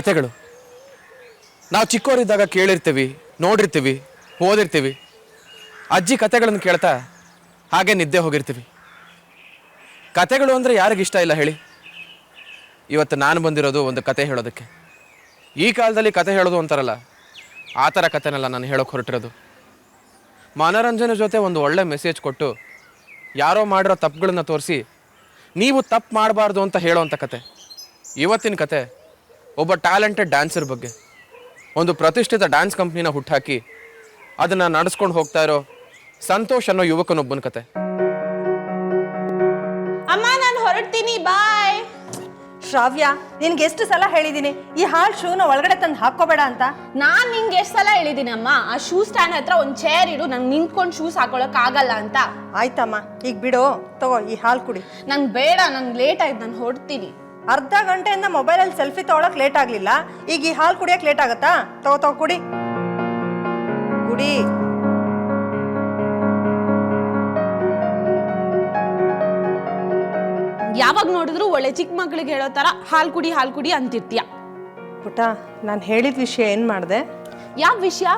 ಕತೆಗಳು ನಾವು ಚಿಕ್ಕವರಿದ್ದಾಗ ಕೇಳಿರ್ತೀವಿ, ನೋಡಿರ್ತೀವಿ, ಓದಿರ್ತೀವಿ. ಅಜ್ಜಿ ಕತೆಗಳನ್ನು ಕೇಳ್ತಾ ಹಾಗೆ ನಿದ್ದೆ ಹೋಗಿರ್ತೀವಿ. ಕತೆಗಳು ಅಂದರೆ ಯಾರಿಗಿಷ್ಟ ಇಲ್ಲ ಹೇಳಿ? ಇವತ್ತು ನಾನು ಬಂದಿರೋದು ಒಂದು ಕತೆ ಹೇಳೋದಕ್ಕೆ. ಈ ಕಾಲದಲ್ಲಿ ಕತೆ ಹೇಳೋದು ಅಂತಾರಲ್ಲ, ಆ ಥರ ಕತೆನೆಲ್ಲ ನಾನು ಹೇಳೋಕೆ ಹೊರಟಿರೋದು. ಮನೋರಂಜನೆ ಜೊತೆ ಒಂದು ಒಳ್ಳೆ ಮೆಸೇಜ್ ಕೊಟ್ಟು ಯಾರೋ ಮಾಡಿರೋ ತಪ್ಪುಗಳನ್ನ ತೋರಿಸಿ ನೀವು ತಪ್ಪು ಮಾಡಬಾರ್ದು ಅಂತ ಹೇಳೋವಂಥ ಕತೆ. ಇವತ್ತಿನ ಕತೆ ಒಬ್ಬ ಟ್ಯಾಲೆಂಟೆಡ್ ಡ್ಯಾನ್ಸರ್ ಬಗ್ಗೆ. ಒಂದು ಪ್ರತಿಷ್ಠಿತ ಡ್ಯಾನ್ಸ್ ಕಂಪ್ನಿನ ಹುಟ್ಟಾಕಿ ಅದನ್ನು ನಡೆಸ್ಕೊಂಡು ಹೋಗ್ತಾ ಇರೋ ಸಂತೋಷ್ ಅನ್ನೋ ಯುವಕನೊಬ್ಬನ ಕತೆ. ಅಮ್ಮ ನಾನು ಹೊರಡ್ತೀನಿ, ಬಾಯ್. ಶ್ರಾವ್ಯ, ನಿನ್ಗೆ ಎಷ್ಟು ಸಲ ಹೇಳಿದ್ದೀನಿ ಈ ಹಾಲ್ ಶೂನ ಒಳಗಡೆ ತಂದು ಹಾಕೋಬೇಡ ಅಂತ. ನಾನ್ ನಿಂಗೆ ಎಷ್ಟು ಸಲ ಹೇಳಿದ್ದೀನಿ ಅಮ್ಮ, ಆ ಶೂ ಸ್ಟ್ಯಾಂಡ್ ಹತ್ರ ಒಂದು ಚೇರ್ ಇಡು, ನಂಗೆ ನಿಂತ್ಕೊಂಡು ಶೂಸ್ ಹಾಕೊಳಕ್ ಆಗಲ್ಲ ಅಂತ. ಆಯ್ತಮ್ಮ, ಈಗ ಬಿಡು, ತಗೋ ಈ ಹಾಲು ಕುಡಿ. ನಂಗೆ ಬೇಡ, ನಂಗೆ ಲೇಟ್ ಆಯ್ತು, ನಾನು ಹೊರಡ್ತೀನಿ. ಅರ್ಧ ಗಂಟೆಯಿಂದ ಮೊಬೈಲಲ್ಲಿ ಸೆಲ್ಫಿ ತಗೊಳಕ್ ಲೇಟ್ ಆಗ್ಲಿಲ್ಲ, ಈಗ ಈ ಹಾಲು ಕುಡಿಯಕ್ ಲೇಟ್ ಆಗತ್ತಾ? ತಗೋ ಕುಡಿ ಕುಡಿ. ಯಾವಾಗ ನೋಡಿದ್ರು ಒಳ್ಳೆ ಚಿಕ್ಕ ಮಕ್ಳಿಗೆ ಹೇಳೋ ತರ ಹಾಲು ಕುಡಿ ಅಂತಿರ್ತೀಯ. ಪುಟ, ನಾನು ಹೇಳಿದ ವಿಷಯ ಏನ್ ಮಾಡ್ದೆ? ಯಾವ ವಿಷಯ?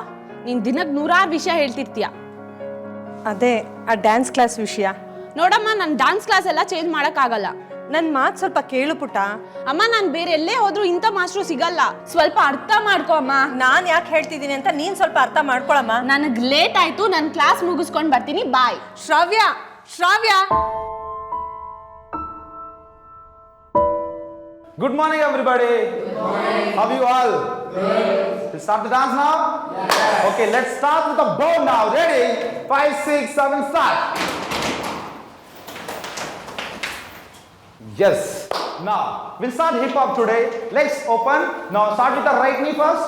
ನೀನ್ ದಿನಕ್ಕೆ 100 ವಿಷಯ ಹೇಳ್ತಿರ್ತೀಯ. ಅದೇ ಆ ಡ್ಯಾನ್ಸ್ ಕ್ಲಾಸ್ ವಿಷಯ. ನೋಡಮ್ಮ, ನಾನು ಡ್ಯಾನ್ಸ್ ಕ್ಲಾಸ್ ಎಲ್ಲ ಚೇಂಜ್ ಮಾಡಕ್ ಆಗಲ್ಲ. ನನ್ ಮಾತು ಸ್ವಲ್ಪ ಕೇಳು ಪುಟ. ಅಮ್ಮ, ನಾನು ಬೇರೆ ಎಲ್ಲೇ ಹೋದ್ರು ಇಂಥ ಮಾಸ್ಟ್ರು ಸಿಗಲ್ಲ, ಸ್ವಲ್ಪ ಅರ್ಥ ಮಾಡ್ಕೊ ಅಮ್ಮ. ನಾನ್ ಯಾಕೆ ಹೇಳ್ತಿದ್ದೀನಿ ಅಂತ ನೀನ್ ಸ್ವಲ್ಪ ಅರ್ಥ ಮಾಡ್ಕೊಳಮ್ಮ. ನನಗ್ ಲೇಟ್ ಆಯ್ತು, ನಾನು ಕ್ಲಾಸ್ ಮುಗಿಸ್ಕೊಂಡ್ ಬರ್ತೀನಿ, ಬಾಯ್. ಶ್ರಾವ್ಯ, Good morning, everybody. Good morning. How are you all? Good. We'll start the dance now? Yes. Okay, let's start with the bow now. Ready? 5, 6, 7, start. Yes. Now, we'll start hip hop today. Legs open. Now, start with the right knee first.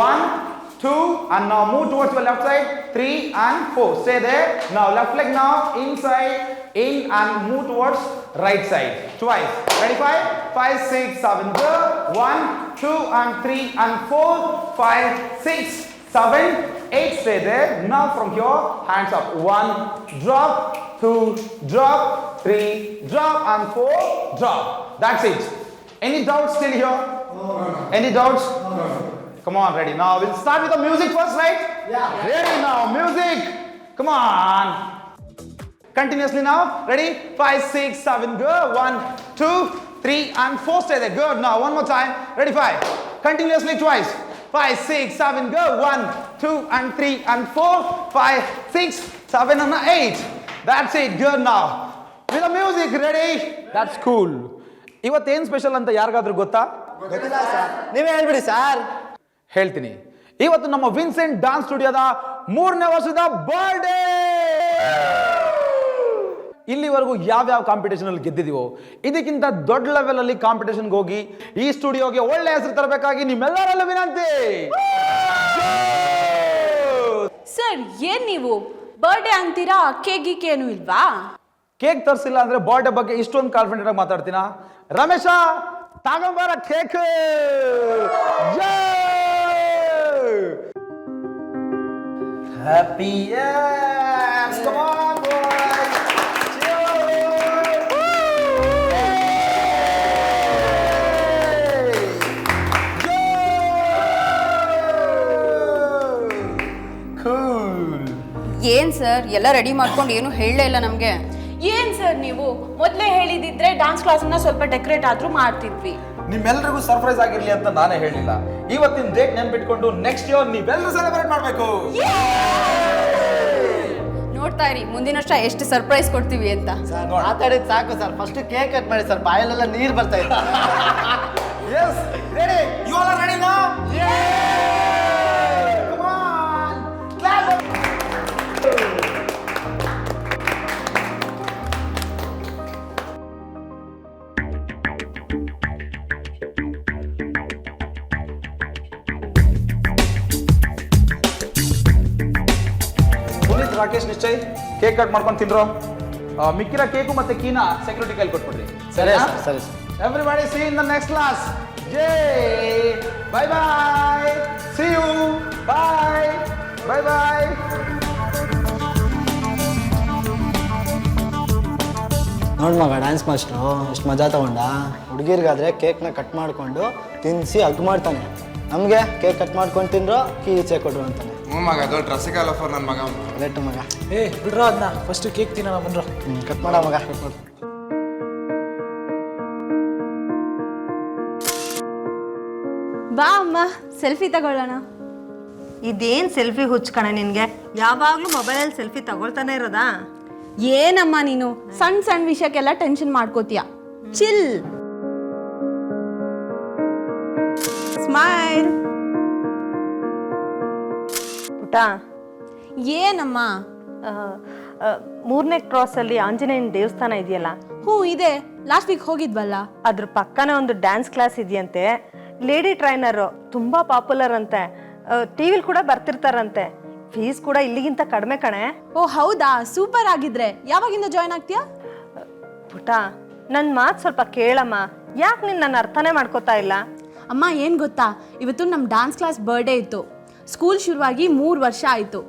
1, 2, and now move towards your left side. 3 and 4. Stay there. Now, left leg now, inside, in and move towards right side. Twice. Ready? 5, 6, 7, go. 1, 2 and 3 and 4, 5, 6, 7, 8. Stay there. Now from here, hands up. 1, drop, 2, drop, 3, drop and 4, drop. That's it. Any doubts still here? No. Any doubts? No. Come on, ready. Now we'll start with the music first, right? Yeah. Ready now, music. Come on. Continuously now. Ready? 5, 6, 7, go. 1, 2, 3 and 4. Stay there. Good. Now one more time. Ready? 5. Continuously twice. 5, 6, 7, go. 1, 2 and 3 and 4. 5, 6, 7 and 8. That's it. Good now. With the music. Ready? That's cool. ಇವತ್ತೇನು special ಅಂತ ಯಾರಿಗಾದ್ರೂ ಗೊತ್ತಾ? ಗೊತ್ತಿಲ್ಲ sir, ನೀವೇ ಹೇಳ್ಬಿಡಿ sir. ಹೇಳ್ತೀನಿ. ಇವತ್ತು ನಮ್ಮ ವಿನ್ಸೆಂಟ್ ಡಾನ್ಸ್ ಸ್ಟುಡಿಯೋದ 3ನೇ ವರ್ಷದ ಬರ್ಡೇ. ಇಲ್ಲಿವರೆಗೂ ಯಾವ್ಯಾವ ಕಾಂಪಿಟೇಷನ್ ಅಲ್ಲಿ ಗೆದ್ದಿದೀವೋ ಇದಕ್ಕಿಂತ ದೊಡ್ಡ ಲೆವೆಲ್ ಅಲ್ಲಿ ಕಾಂಪಿಟೇಷನ್ಗೆ ಹೋಗಿ ಈ ಸ್ಟುಡಿಯೋಗೆ ಒಳ್ಳೆ ಹೆಸರು ತರಬೇಕಾಗಿ ನಿಮ್ಮೆಲ್ಲರಲ್ಲೂ ವಿನಂತಿ. ಸರ್, ಏನ್ ನೀವು ಬರ್ಡೇ ಅಂತೀರಾ? ಕೇಕ್ ಏನು ಇಲ್ವಾ? ಕೇಕ್ ತರಿಸಿಲ್ಲ ಅಂದ್ರೆ ಬರ್ಡೇ ಬಗ್ಗೆ ಇಷ್ಟೊಂದು ಕಾನ್ಫಿಡೆಂಟ್ ಆಗಿ ಮಾತಾಡ್ತೀನ? ರಮೇಶ, ತಗೊಂಬಾರ cake. Happy years. Come on boys. ಏನ್ ಸರ್ ಎಲ್ಲ ರೆಡಿ ಮಾಡ್ಕೊಂಡು ಏನು ಹೇಳಲೇ ಇಲ್ಲ ನಮ್ಗೆ. ಏನ್ ಸರ್ ನೀವು ಮೊದಲೇ ಹೇಳಿದಿದ್ರೆ ಡಾನ್ಸ್ ಕ್ಲಾಸ್ ಅನ್ನ ಸ್ವಲ್ಪ ಡೆಕೋರೇಟ್ ಆದ್ರೂ ಮಾಡ್ತಿದ್ವಿ. ನಿಮ್ಮೆಲ್ಲರಿಗೂ ಸರ್ಪ್ರೈಸ್ ಆಗಿರ್ಲಿ ಅಂತ ನಾನೇ ಹೇಳಿಲ್ಲ. ಇವತ್ತಿನ ಡೇಟ್ ನೆನ್ಪಿಟ್ಕೊಂಡು ನೆಕ್ಸ್ಟ್ ಇಯರ್ ನೀವೆಲ್ಲರೂ ಸೆಲೆಬ್ರೇಟ್ ಮಾಡ್ಬೇಕು. ನೋಡ್ತಾ ಇರಿ ಮುಂದಿನ ವರ್ಷ ಎಷ್ಟು ಸರ್ಪ್ರೈಸ್ ಕೊಡ್ತೀವಿ ಅಂತ. ಮಾತಾಡಿದ್ ಸಾಕು ಸರ್, ಫಸ್ಟ್ ಕೇಕ್ ಕಟ್ ಮಾಡಿ ಸರ್, ಬಾಯಲ್ಲೆಲ್ಲ ನೀರು ಬರ್ತಾ ಇತ್ತು. Yes, ready? You all are ready now? Yeah! Come on! Clap! Puneeth, Rakesh, Nishchay cake cut ಮಾಡ್ಕೊಂಡು ತಿನ್ರೋ. ಮಿಕ್ಕಿರೋ ಕೇಕು ಮತ್ತೆ ಕೀನಾ ಸೆಕ್ಯೂರಿಟಿ ಕೈಲಿ ಕೊಟ್ಬಿಡ್ರಿ. ಸರಿ ಸರ್, ಸರಿ sir. Everybody see you in the next class. Yay! Bye bye. See you. Bye. Bye bye. ನೋಡ್ ಮಗ dance master ಎಷ್ಟು ಮಜಾ ತಗೊಂಡ. ಹುಡುಗಿರ್ಗಾದ್ರೆ ಕೇಕ್ನ ಕಟ್ ಮಾಡಿಕೊಂಡು ತಿನ್ನಿಸಿ ಹಗ್ ಮಾಡ್ತಾನೆ. ನಮಗೆ ಕೇಕ್ ಕಟ್ ಮಾಡ್ಕೊಂಡು ತಿನ್ರೋ ಕೀ ಈಚೆ ಕೊಡ್ರು ಅಂತಾನೆ. ಹ್ಞೂ ಮಗ ದೊಡ್ಡ ರಸಿಕಲ್ ಆಫರ್ ನನ್ನ ಮಗ ಅವ್ನು. ಕರೆಕ್ಟ್ ಮಗ. ಏ ಬಿಡ್ರೋ ಅದನ್ನ ಫಸ್ಟ್ ಕೇಕ್ ತಿನ್ನೋಣ ಬನ್ರೋ. ಕಟ್ ಮಾಡ ಮಗ. ಬಾ ಅಮ್ಮ ಸೆಲ್ಫಿ ತಗೊಳ್ಳೋಣ. ಇದೇನು ಸೆಲ್ಫಿ ಹುಚ್ಕಣೆ ನಿನಗೆ? ಯಾವಾಗಲೂ ಮೊಬೈಲಲ್ಲಿ ಸೆಲ್ಫಿ ತಗೊಳ್ತಾನೆ ಇರೋದಾ? ಏನಮ್ಮ ನೀನು ಸಣ್ಣ ಸಣ್ಣ ವಿಷಯಕ್ಕೆಲ್ಲ ಟೆನ್ಷನ್ ಮಾಡ್ಕೋತೀಯ. Chill smile. ಪುಟ, ಏನಮ್ಮ? 3ನೇ ಕ್ರಾಸಲ್ಲಿ ಆಂಜನೇಯನ ದೇವಸ್ಥಾನ ಇದೆಯಲ್ಲ, ಹ್ಞೂ ಇದೆ, ಲಾಸ್ಟ್ ವೀಕ್ ಹೋಗಿದ್ವಲ್ಲ. ಅದ್ರ ಪಕ್ಕನೇ ಒಂದು ಡ್ಯಾನ್ಸ್ ಕ್ಲಾಸ್ ಇದೆಯಂತೆ. ಲೇಡಿ ಟ್ರೈನರು ತುಂಬ ಪಾಪ್ಯುಲರ್ ಅಂತೆ. ಟಿವಿಲಿ ಕೂಡ ಬರ್ತಿರ್ತಾರಂತೆ. ಫೀಸ್ ಕೂಡ ಇಲ್ಲಿಗಿಂತ ಕಡಿಮೆ ಕಣೆ. ಓ ಹೌದಾ, ಸೂಪರ್ ಆಗಿದ್ರೆ ಯಾವಾಗಿಂದ ಜಾಯ್ನ್ ಆಗ್ತೀಯಾ? ಪುಟ, ನನ್ನ ಮಾತು ಸ್ವಲ್ಪ ಕೇಳಮ್ಮ. ಯಾಕೆ ನೀನು ನನ್ನ ಅರ್ಥನೇ ಮಾಡ್ಕೋತಾ ಇಲ್ಲ? ಅಮ್ಮ ಏನು ಗೊತ್ತಾ, ಇವತ್ತು ನಮ್ಮ ಡ್ಯಾನ್ಸ್ ಕ್ಲಾಸ್ ಬರ್ಡೇ ಇತ್ತು. ಸ್ಕೂಲ್ ಶುರುವಾಗಿ 3 ವರ್ಷ ಆಯಿತು.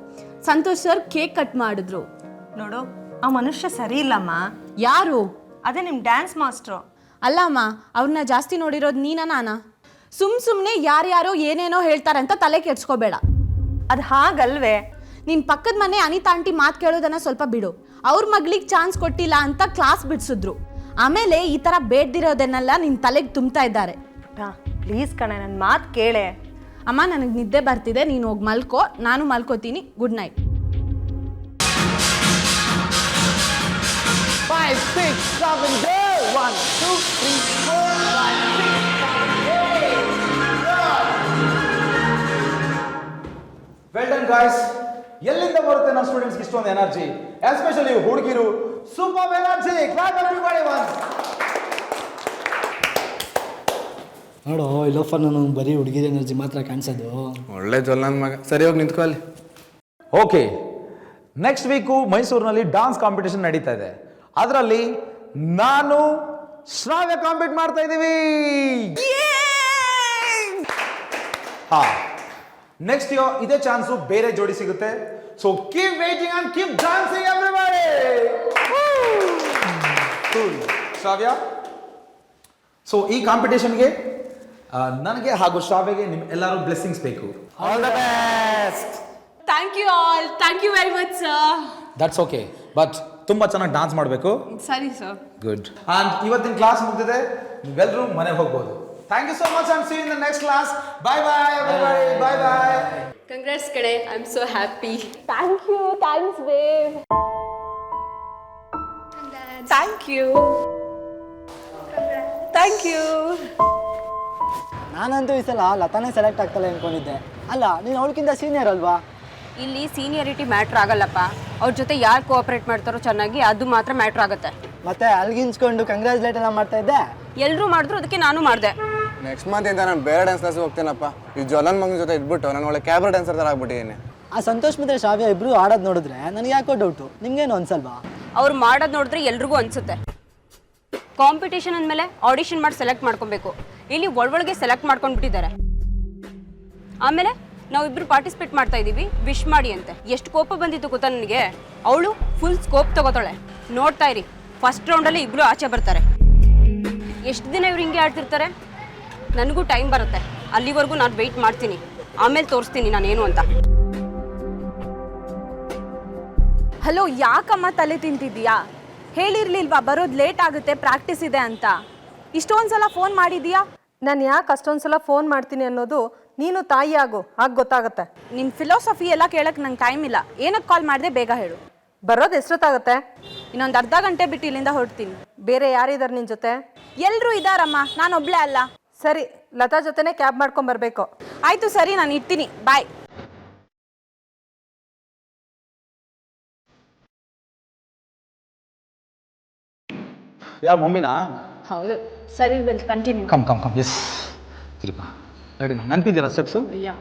ಸಂತೋಷ್ ಸರ್ ಕೇಕ್ ಕಟ್ ಮಾಡಿದ್ರು. ನೋಡು, ಆ ಮನುಷ್ಯ ಸರಿ ಇಲ್ಲಮ್ಮ. ಯಾರು? ಅದೇ ನಿಮ್ಮ ಡ್ಯಾನ್ಸ್ ಮಾಸ್ಟ್ರು. ಅಲ್ಲ ಅಮ್ಮ, ಅವ್ರನ್ನ ಜಾಸ್ತಿ ನೋಡಿರೋದು ನೀನಾ ನಾನಾ? ಸುಮ್ಮನೆ ಯಾರ್ಯಾರೋ ಏನೇನೋ ಹೇಳ್ತಾರೆ ಅಂತ ತಲೆ ಕೆಡ್ಸ್ಕೋಬೇಡ. ಅದು ಹಾಗಲ್ವೇ? ನಿನ್ನ ಪಕ್ಕದ ಮನೆ ಅನಿತಾ ಆಂಟಿ ಮಾತು ಕೇಳೋದನ್ನ ಸ್ವಲ್ಪ ಬಿಡು. ಅವ್ರ ಮಗಳಿಗೆ ಚಾನ್ಸ್ ಕೊಟ್ಟಿಲ್ಲ ಅಂತ ಕ್ಲಾಸ್ ಬಿಡಿಸಿದ್ರು. ಆಮೇಲೆ ಈ ಥರ ಬೇಡ್ದಿರೋದನ್ನೆಲ್ಲ ನಿನ್ನ ತಲೆಗೆ ತುಂಬ್ತಾ ಇದ್ದಾರೆ. ಪುಟ ಪ್ಲೀಸ್ ಕಣೆ, ನನ್ನ ಮಾತು ಕೇಳೆ. ಅಮ್ಮ ನನಗೆ ನಿದ್ದೆ ಬರ್ತಿದೆ, ನೀನು ಹೋಗಿ ಮಲ್ಕೋ, ನಾನು ಮಲ್ಕೋತೀನಿ. Good night. 5, 6, 7, go! 1, 2, 3, 4, 5, 6, 7, 8. Well done, guys. ಎಲ್ಲಿಂದ ಬರುತ್ತೆ ನಮ್ಮ ಸ್ಟೂಡೆಂಟ್ಸ್ಗೆ ಇಷ್ಟೊಂದು ಎನರ್ಜಿ? ಎಸ್ಪೆಷಲಿ ಹುಡುಗಿರು. Super energy. Clap everybody once. ನೋಡು ಈ ಲೋಫರ್ ನಾನು ಬರೀ ಹುಡುಗಿರ ಎನರ್ಜಿ ಮಾತ್ರ ಕಾಣಿಸೋದು. ಒಳ್ಳೆ ಜೊಲ್ಲ ನನ್ನ ಮಗ. ಸರಿ ಹೋಗಿ ನಿಂತ್ಕೊ ಅಲ್ಲಿ. ಓಕೆ, ನೆಕ್ಸ್ಟ್ ವೀಕು ಮೈಸೂರಿನಲ್ಲಿ ಡಾನ್ಸ್ ಕಾಂಪಿಟೇಷನ್ ನಡೀತಾ ಇದೆ. ಅದರಲ್ಲಿ ನಾನು ಶ್ರಾವ್ಯ ಕಾಂಪೀಟ್ ಮಾಡ್ತಾ ಇದ್ದೀವಿ. ಹಾ, ನೆಕ್ಸ್ಟ್ ಇಯರ್ ಇದೇ ಚಾನ್ಸು ಬೇರೆ ಜೋಡಿ ಸಿಗುತ್ತೆ. So keep waiting and keep dancing everybody. Shravya, so ಈ ಕಾಂಪಿಟೇಷನ್ಗೆ ನನಗೆ ಹಾಗೂ ಶ್ರಾವ್ಯಗೆ ನಿಮ್ಮ ಎಲ್ಲರೂ ಬ್ಲೆಸ್ಸಿಂಗ್ಸ್ ಬೇಕು. All the best. Thank you all. Thank you very much sir. That's okay, but ತುಂಬಾ ಚೆನ್ನಾಗಿ ಡಾನ್ಸ್ ಮಾಡಬೇಕು. ಸರಿ ಸರ್. ಗುಡ್. ಅಂಡ್ ಇವತ್ತಿನ ಕ್ಲಾಸ್ ಮುಗಿದಿದೆ, ನೀವೆಲ್ಲರೂ ಮನೆಗೆ ಹೋಗ್ಬೋದು. Thank you so much and see you in the next class. Bye bye everybody. Bye bye. Congrats ಕಡೆ, I am so happy. Thank you. Thanks babe. Thank you. Thank you. ನಾನಂತೂ ಈ ಸಲ ಲತಾನೇ select ಆಗ್ತಾಳೆ ಅಂದ್ಕೊಂಡಿದ್ದೆ. ಅಲ್ಲ, ನೀನು ಅವಳಕ್ಕಿಂತ ಸೀನಿಯರ್ ಅಲ್ವಾ? ಇಲ್ಲಿ ಸೀನಿಯರಿಟಿ ಮ್ಯಾಟ್ರ್ ಆಗಲ್ಲಪ್ಪ. ಅವ್ರ ಜೊತೆ ಯಾರು ಕೋಆಪ್ರೇಟ್ ಮಾಡ್ತಾರೋ ಚೆನ್ನಾಗಿ, ಅದು ಮಾತ್ರ ಮ್ಯಾಟ್ರ್ ಆಗುತ್ತೆ. ಮತ್ತೆ ಅಲ್ಗಿನ್ಸ್ಕೊಂಡು ಕಂಗ್ರ್ಯಾಚುಲೇಟ್ ಎಲ್ಲ ಮಾಡ್ತಾ ಇದ್ದೆ. ಎಲ್ಲರೂ ಮಾಡಿದ್ರು, ಅದಕ್ಕೆ ನಾನು ಮಾಡಿದೆ. ನೆಕ್ಸ್ಟ್ ಮಂತ್ ಇಂದ ನಾನು ಬೇರೆ ಡ್ಯಾನ್ಸ್ ಕ್ಲಾಸ್ ಹೋಗ್ತೇನಪ್ಪ. ಈ ಜೊಲನ್ ಮಗನ ಜೊತೆ ಇದ್ಬಿಟ್ಟು ನಾನು ಒಳ್ಳೆ ಕ್ಯಾಬ್ರೆ ಡ್ಯಾನ್ಸರ್ ಥರ ಆಗ್ಬಿಟ್ಟಿದ್ದೀನಿ. ಆ ಸಂತೋಷ್ ಮತ್ತೆ ಶ್ರಾವ್ಯ ಇಬ್ರು ಆಡೋದು ನೋಡಿದ್ರೆ ನನಗೆ ಯಾಕೋ ಡೌಟು. ನಿಮ್ಗೇನು ಅನ್ಸಲ್ವಾ? ಅವ್ರು ಮಾಡೋದು ನೋಡಿದ್ರೆ ಎಲ್ರಿಗೂ ಅನ್ಸುತ್ತೆ. ಕಾಂಪಿಟೇಷನ್ ಅಂದಮೇಲೆ ಆಡಿಷನ್ ಮಾಡಿ ಸೆಲೆಕ್ಟ್ ಮಾಡ್ಕೊಬೇಕು. ಇಲ್ಲಿ ಒಳಗೆ ಸೆಲೆಕ್ಟ್ ಮಾಡ್ಕೊಂಡ್ಬಿಟ್ಟಿದ್ದಾರೆ. ಆಮೇಲೆ ನಾವಿಬ್ರು ಪಾರ್ಟಿಸಿಪೇಟ್ ಮಾಡ್ತಾ ಇದ್ದೀವಿ, ವಿಶ್ ಮಾಡಿ ಅಂತೆ. ಎಷ್ಟು ಕೋಪ ಬಂದಿತ್ತು ಗೊತ್ತಾ ನನಗೆ. ಅವಳು ಫುಲ್ ಸ್ಕೋಪ್ ತಗೋತಾಳೆ. ನೋಡ್ತಾ ಇರಿ, ಫಸ್ಟ್ ರೌಂಡಲ್ಲಿ ಇಬ್ಬರು ಆಚೆ ಬರ್ತಾರೆ. ಎಷ್ಟು ದಿನ ಇವ್ರು ಹಿಂಗೆ ಆಡ್ತಿರ್ತಾರೆ? ನನಗೂ ಟೈಮ್ ಬರುತ್ತೆ. ಅಲ್ಲಿವರೆಗೂ ನಾನು ವೆಯ್ಟ್ ಮಾಡ್ತೀನಿ. ಆಮೇಲೆ ತೋರಿಸ್ತೀನಿ ನಾನೇನು ಅಂತ. ಹಲೋ, ಯಾಕಮ್ಮ ತಲೆ ತಿಂತಿದ್ದೀಯಾ? ಹೇಳಿರ್ಲಿಲ್ವಾ ಬರೋದು ಲೇಟ್ ಆಗುತ್ತೆ, ಪ್ರಾಕ್ಟೀಸ್ ಇದೆ ಅಂತ? ಇಷ್ಟೊಂದು ಸಲ ಫೋನ್ ಮಾಡಿದೀಯಾ? ನಾನು ಯಾಕೆ ಅಷ್ಟೊಂದು ಸಲ ಫೋನ್ ಮಾಡ್ತೀನಿ ಅನ್ನೋದು ನೀನು ತಾಯಿ ಆಗು, ಆಗ ಗೊತ್ತಾಗುತ್ತೆ. ನಿನ್ನ ಫಿಲಾಸಫಿ ಎಲ್ಲ ಕೇಳಕ್ಕೆ ನಂಗೆ ಟೈಮ್ ಇಲ್ಲ. ಏನಕ್ಕೆ ಕಾಲ್ ಮಾಡಿದೆ ಬೇಗ ಹೇಳು. ಬರೋದು ಎಷ್ಟೊತ್ತಾಗುತ್ತೆ? ಇನ್ನೊಂದು ಅರ್ಧ ಗಂಟೆ ಬಿಟ್ಟು ಇಲ್ಲಿಂದ ಹೊರಡ್ತೀನಿ. ಬೇರೆ ಯಾರಿದ್ದಾರೆ ನಿನ್ನ ಜೊತೆ? ಎಲ್ಲರೂ ಇದ್ದಾರಮ್ಮ, ನಾನು ಒಬ್ಳೇ ಅಲ್ಲ. ಸರಿ, ಲತಾ ಜೊತೆನೇ ಕ್ಯಾಬ್ ಮಾಡ್ಕೊಂಬರ್ಬೇಕು. ಆಯಿತು ಸರಿ, ನಾನು ಇರ್ತೀನಿ. ಬಾಯ್. ಯಾವ ಮಮ್ಮಿನಾ? ಹೌದು. ಸರಿ, will continue. Come come come. Yes, ತಿರುಪ. ರೆಡಿ? ನೆನಪಿದ್ದೀರಾ steps?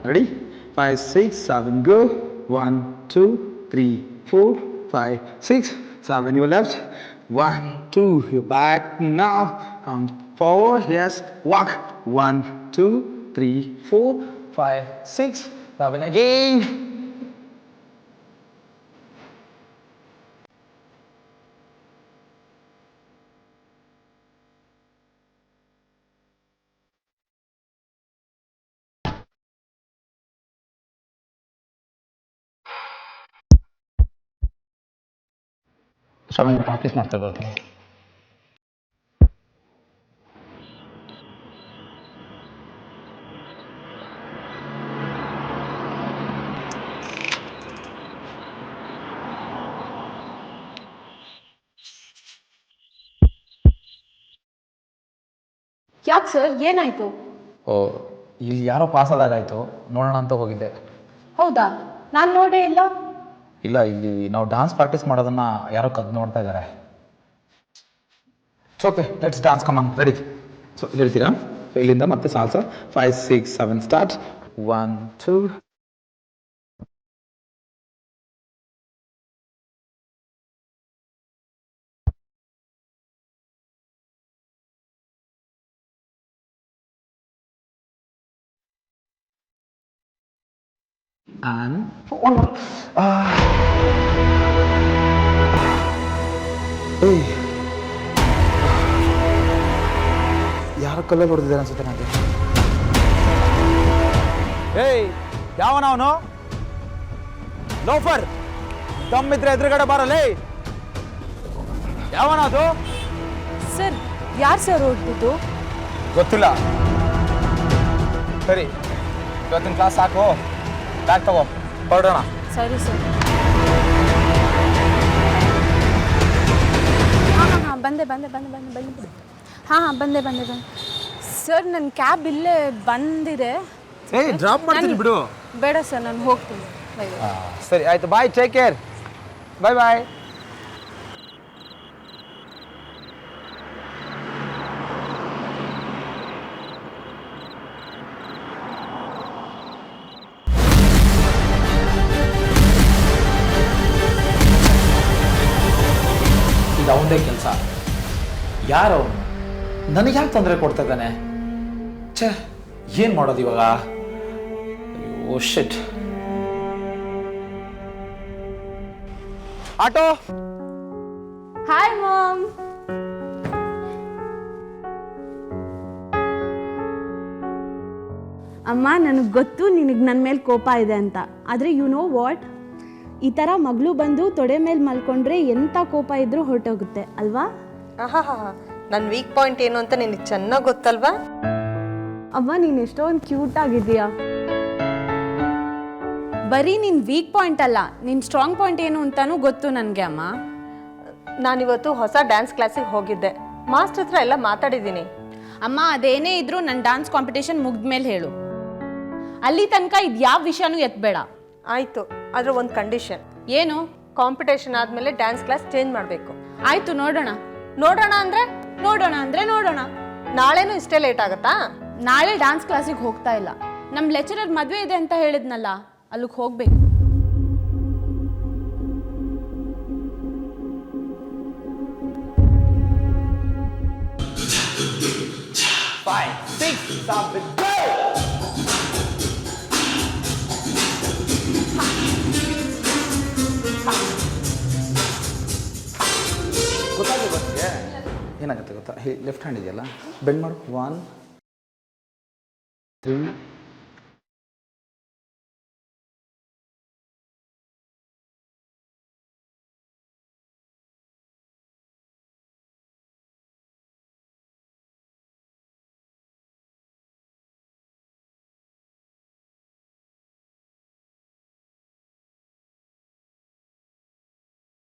Ready? 5, 6, 7, go. 1, 2, 3, 4, 5, 6, 7. Your left. 1, 2. Your back now. Come forward. Yes. Walk. 1, 2, 3, 4, 5, 6, 7. Again. ಶ್ರವಣ ಪ್ರಾಕ್ಟೀಸ್ ಮಾಡ್ತಾ ಇದ್ದಾರೆ. ಯಾಕೆ ಸರ್ ಏನಾಯ್ತು? ಓ, ಇಲ್ಲಿ ಯಾರೋ ಪಾಸ್ ಆದಾಗಾಯ್ತು, ನೋಡೋಣ ಅಂತ ಹೋಗಿದ್ದೆ. ಹೌದಾ? ನಾನು ನೋಡೇ ಇಲ್ಲ. ಇಲ್ಲ, ಇಲ್ಲಿ ನಾವು ಡಾನ್ಸ್ ಪ್ರಾಕ್ಟೀಸ್ ಮಾಡೋದನ್ನ ಯಾರೋ ಕದ್ದು ನೋಡ್ತಾ ಇದ್ದಾರೆ. Okay, let's dance, come on, ready. So ಇಲ್ಲಿ ಹೇಳ್ತೀರಾ? ಸೊ ಇಲ್ಲಿಂದ ಮತ್ತೆ salsa 5 6 7 start. 1 2 and one more. ಯಾರ ಕಲ್ಲಲ್ಲಿ ಹೊಡೆದಿದ್ದಾರೆ ಅನ್ಸುತ್ತೆ ನನಗೆ. ಏಯ್, ಯಾವನವನು? ಲೋಫರ್, ದಮ್ಮಿದ್ರೆ ಎದುರುಗಡೆ ಬರಲೇ. ಯಾವನದು? ಸರ್, ಯಾರು ಸರ್ ಹೊಡ್ತಿದ್ದು? ಗೊತ್ತಿಲ್ಲ. ಸರಿ, ಇವತ್ತಿನ ಕ್ಲಾಸ್ ಸಾಕು, ಬ್ಯಾಗ್ ತಗೋ, ಹೊರಡೋಣ. ಸರಿ ಸರ್. ಹಾಂ ಬಂದೆ ಸರ್. ನನ್ನ ಕ್ಯಾಬ್ ಇಲ್ಲೇ ಬಂದಿದೆ. ಏಯ್, ಡ್ರಾಪ್ ಮಾಡ್ತೀನಿ ಬಿಡು. ಬೇಡ ಸರ್, ನಾನು ಹೋಗ್ತೀನಿ. ಸರಿ ಆಯ್ತು, ಬಾಯ್, ಟೇಕ್ ಕೇರ್, ಬಾಯ್ ಬಾಯ್. ಇದು ಅವನದೇ ಕೆಲಸ. ಯಾರು ನನಗೆ ಯಾಕೆ ತೊಂದರೆ ಕೊಡ್ತಾ ಇದ್ದಾನೆ? ಛೇ, ಏನು ಮಾಡೋದು ಇವಾಗ? ಓ ಶಿಟ್. ಆಟೋ. Hi ma'am. ಅಮ್ಮ, ನನಗೆ ಗೊತ್ತು ನಿನಗೆ ನನ್ನ ಮೇಲೆ ಕೋಪ ಇದೆ ಅಂತ. ಆದರೆ ಯು ನೋ ವಾಟ್, ಈ ಥರ ಮಗಳು ಬಂದು ತೊಡೆ ಮೇಲೆ ಮಲ್ಕೊಂಡ್ರೆ ಎಂಥ ಕೋಪ ಇದ್ರೂ ಹೊರಟೋಗುತ್ತೆ ಅಲ್ವಾ? ನನ್ನ ವೀಕ್ ಪಾಯಿಂಟ್ ಏನು ಅಂತ ನಿನಗೆ ಚೆನ್ನಾಗಿ ಗೊತ್ತಲ್ವಾ? ಅಮ್ಮ, ನೀನು ಎಷ್ಟೊಂದು ಕ್ಯೂಟ್ ಆಗಿದೆಯಾ. ಬರೀ ನಿನ್ನ ವೀಕ್ ಪಾಯಿಂಟ್ ಅಲ್ಲ, ನಿನ್ನ ಸ್ಟ್ರಾಂಗ್ ಪಾಯಿಂಟ್ ಏನು ಅಂತಾನೂ ಗೊತ್ತು ನನಗೆ ಅಮ್ಮ. ನಾನಿವತ್ತು ಹೊಸ ಡ್ಯಾನ್ಸ್ ಕ್ಲಾಸಿಗೆ ಹೋಗಿದ್ದೆ. ಮಾಸ್ಟರ್ ಹತ್ರ ಎಲ್ಲ ಮಾತಾಡಿದ್ದೀನಿ. ಅಮ್ಮ, ಅದೇನೇ ಇದ್ರೂ ನನ್ನ ಡ್ಯಾನ್ಸ್ ಕಾಂಪಿಟೇಷನ್ ಮುಗಿದ್ಮೇಲೆ ಹೇಳು. ಅಲ್ಲಿ ತನಕ ಇದು ಯಾವ ವಿಷಯನೂ ಎತ್ತಬೇಡ. ಆಯಿತು, ಆದರೆ ಒಂದು ಕಂಡೀಷನ್. ಏನು? ಕಾಂಪಿಟೇಷನ್ ಆದಮೇಲೆ ಡ್ಯಾನ್ಸ್ ಕ್ಲಾಸ್ ಚೇಂಜ್ ಮಾಡಬೇಕು. ಆಯಿತು, ನೋಡೋಣ. ನೋಡೋಣ ನೋಡೋಣ. ನಾಳೆನೂ ಇಷ್ಟೇ ಲೇಟ್ ಆಗುತ್ತಾ? ನಾಳೆ ಡ್ಯಾನ್ಸ್ ಕ್ಲಾಸಿಗೆ ಹೋಗ್ತಾ ಇಲ್ಲ. ನಮ್ಮ ಲೆಕ್ಚರರ್ ಮದುವೆ ಇದೆ ಅಂತ ಹೇಳಿದ್ನಲ್ಲ, ಅಲ್ಲಿಗೆ ಹೋಗ್ಬೇಕು. ಗೊತ್ತಾಗುತ್ತೆ. ಏನಾಗುತ್ತೆ ಗೊತ್ತಾ? ಲೆಫ್ಟ್ ಹ್ಯಾಂಡ್ ಇದೆಯಲ್ಲ, ಬೆಂಡ್ ಮಾಡು. 1 3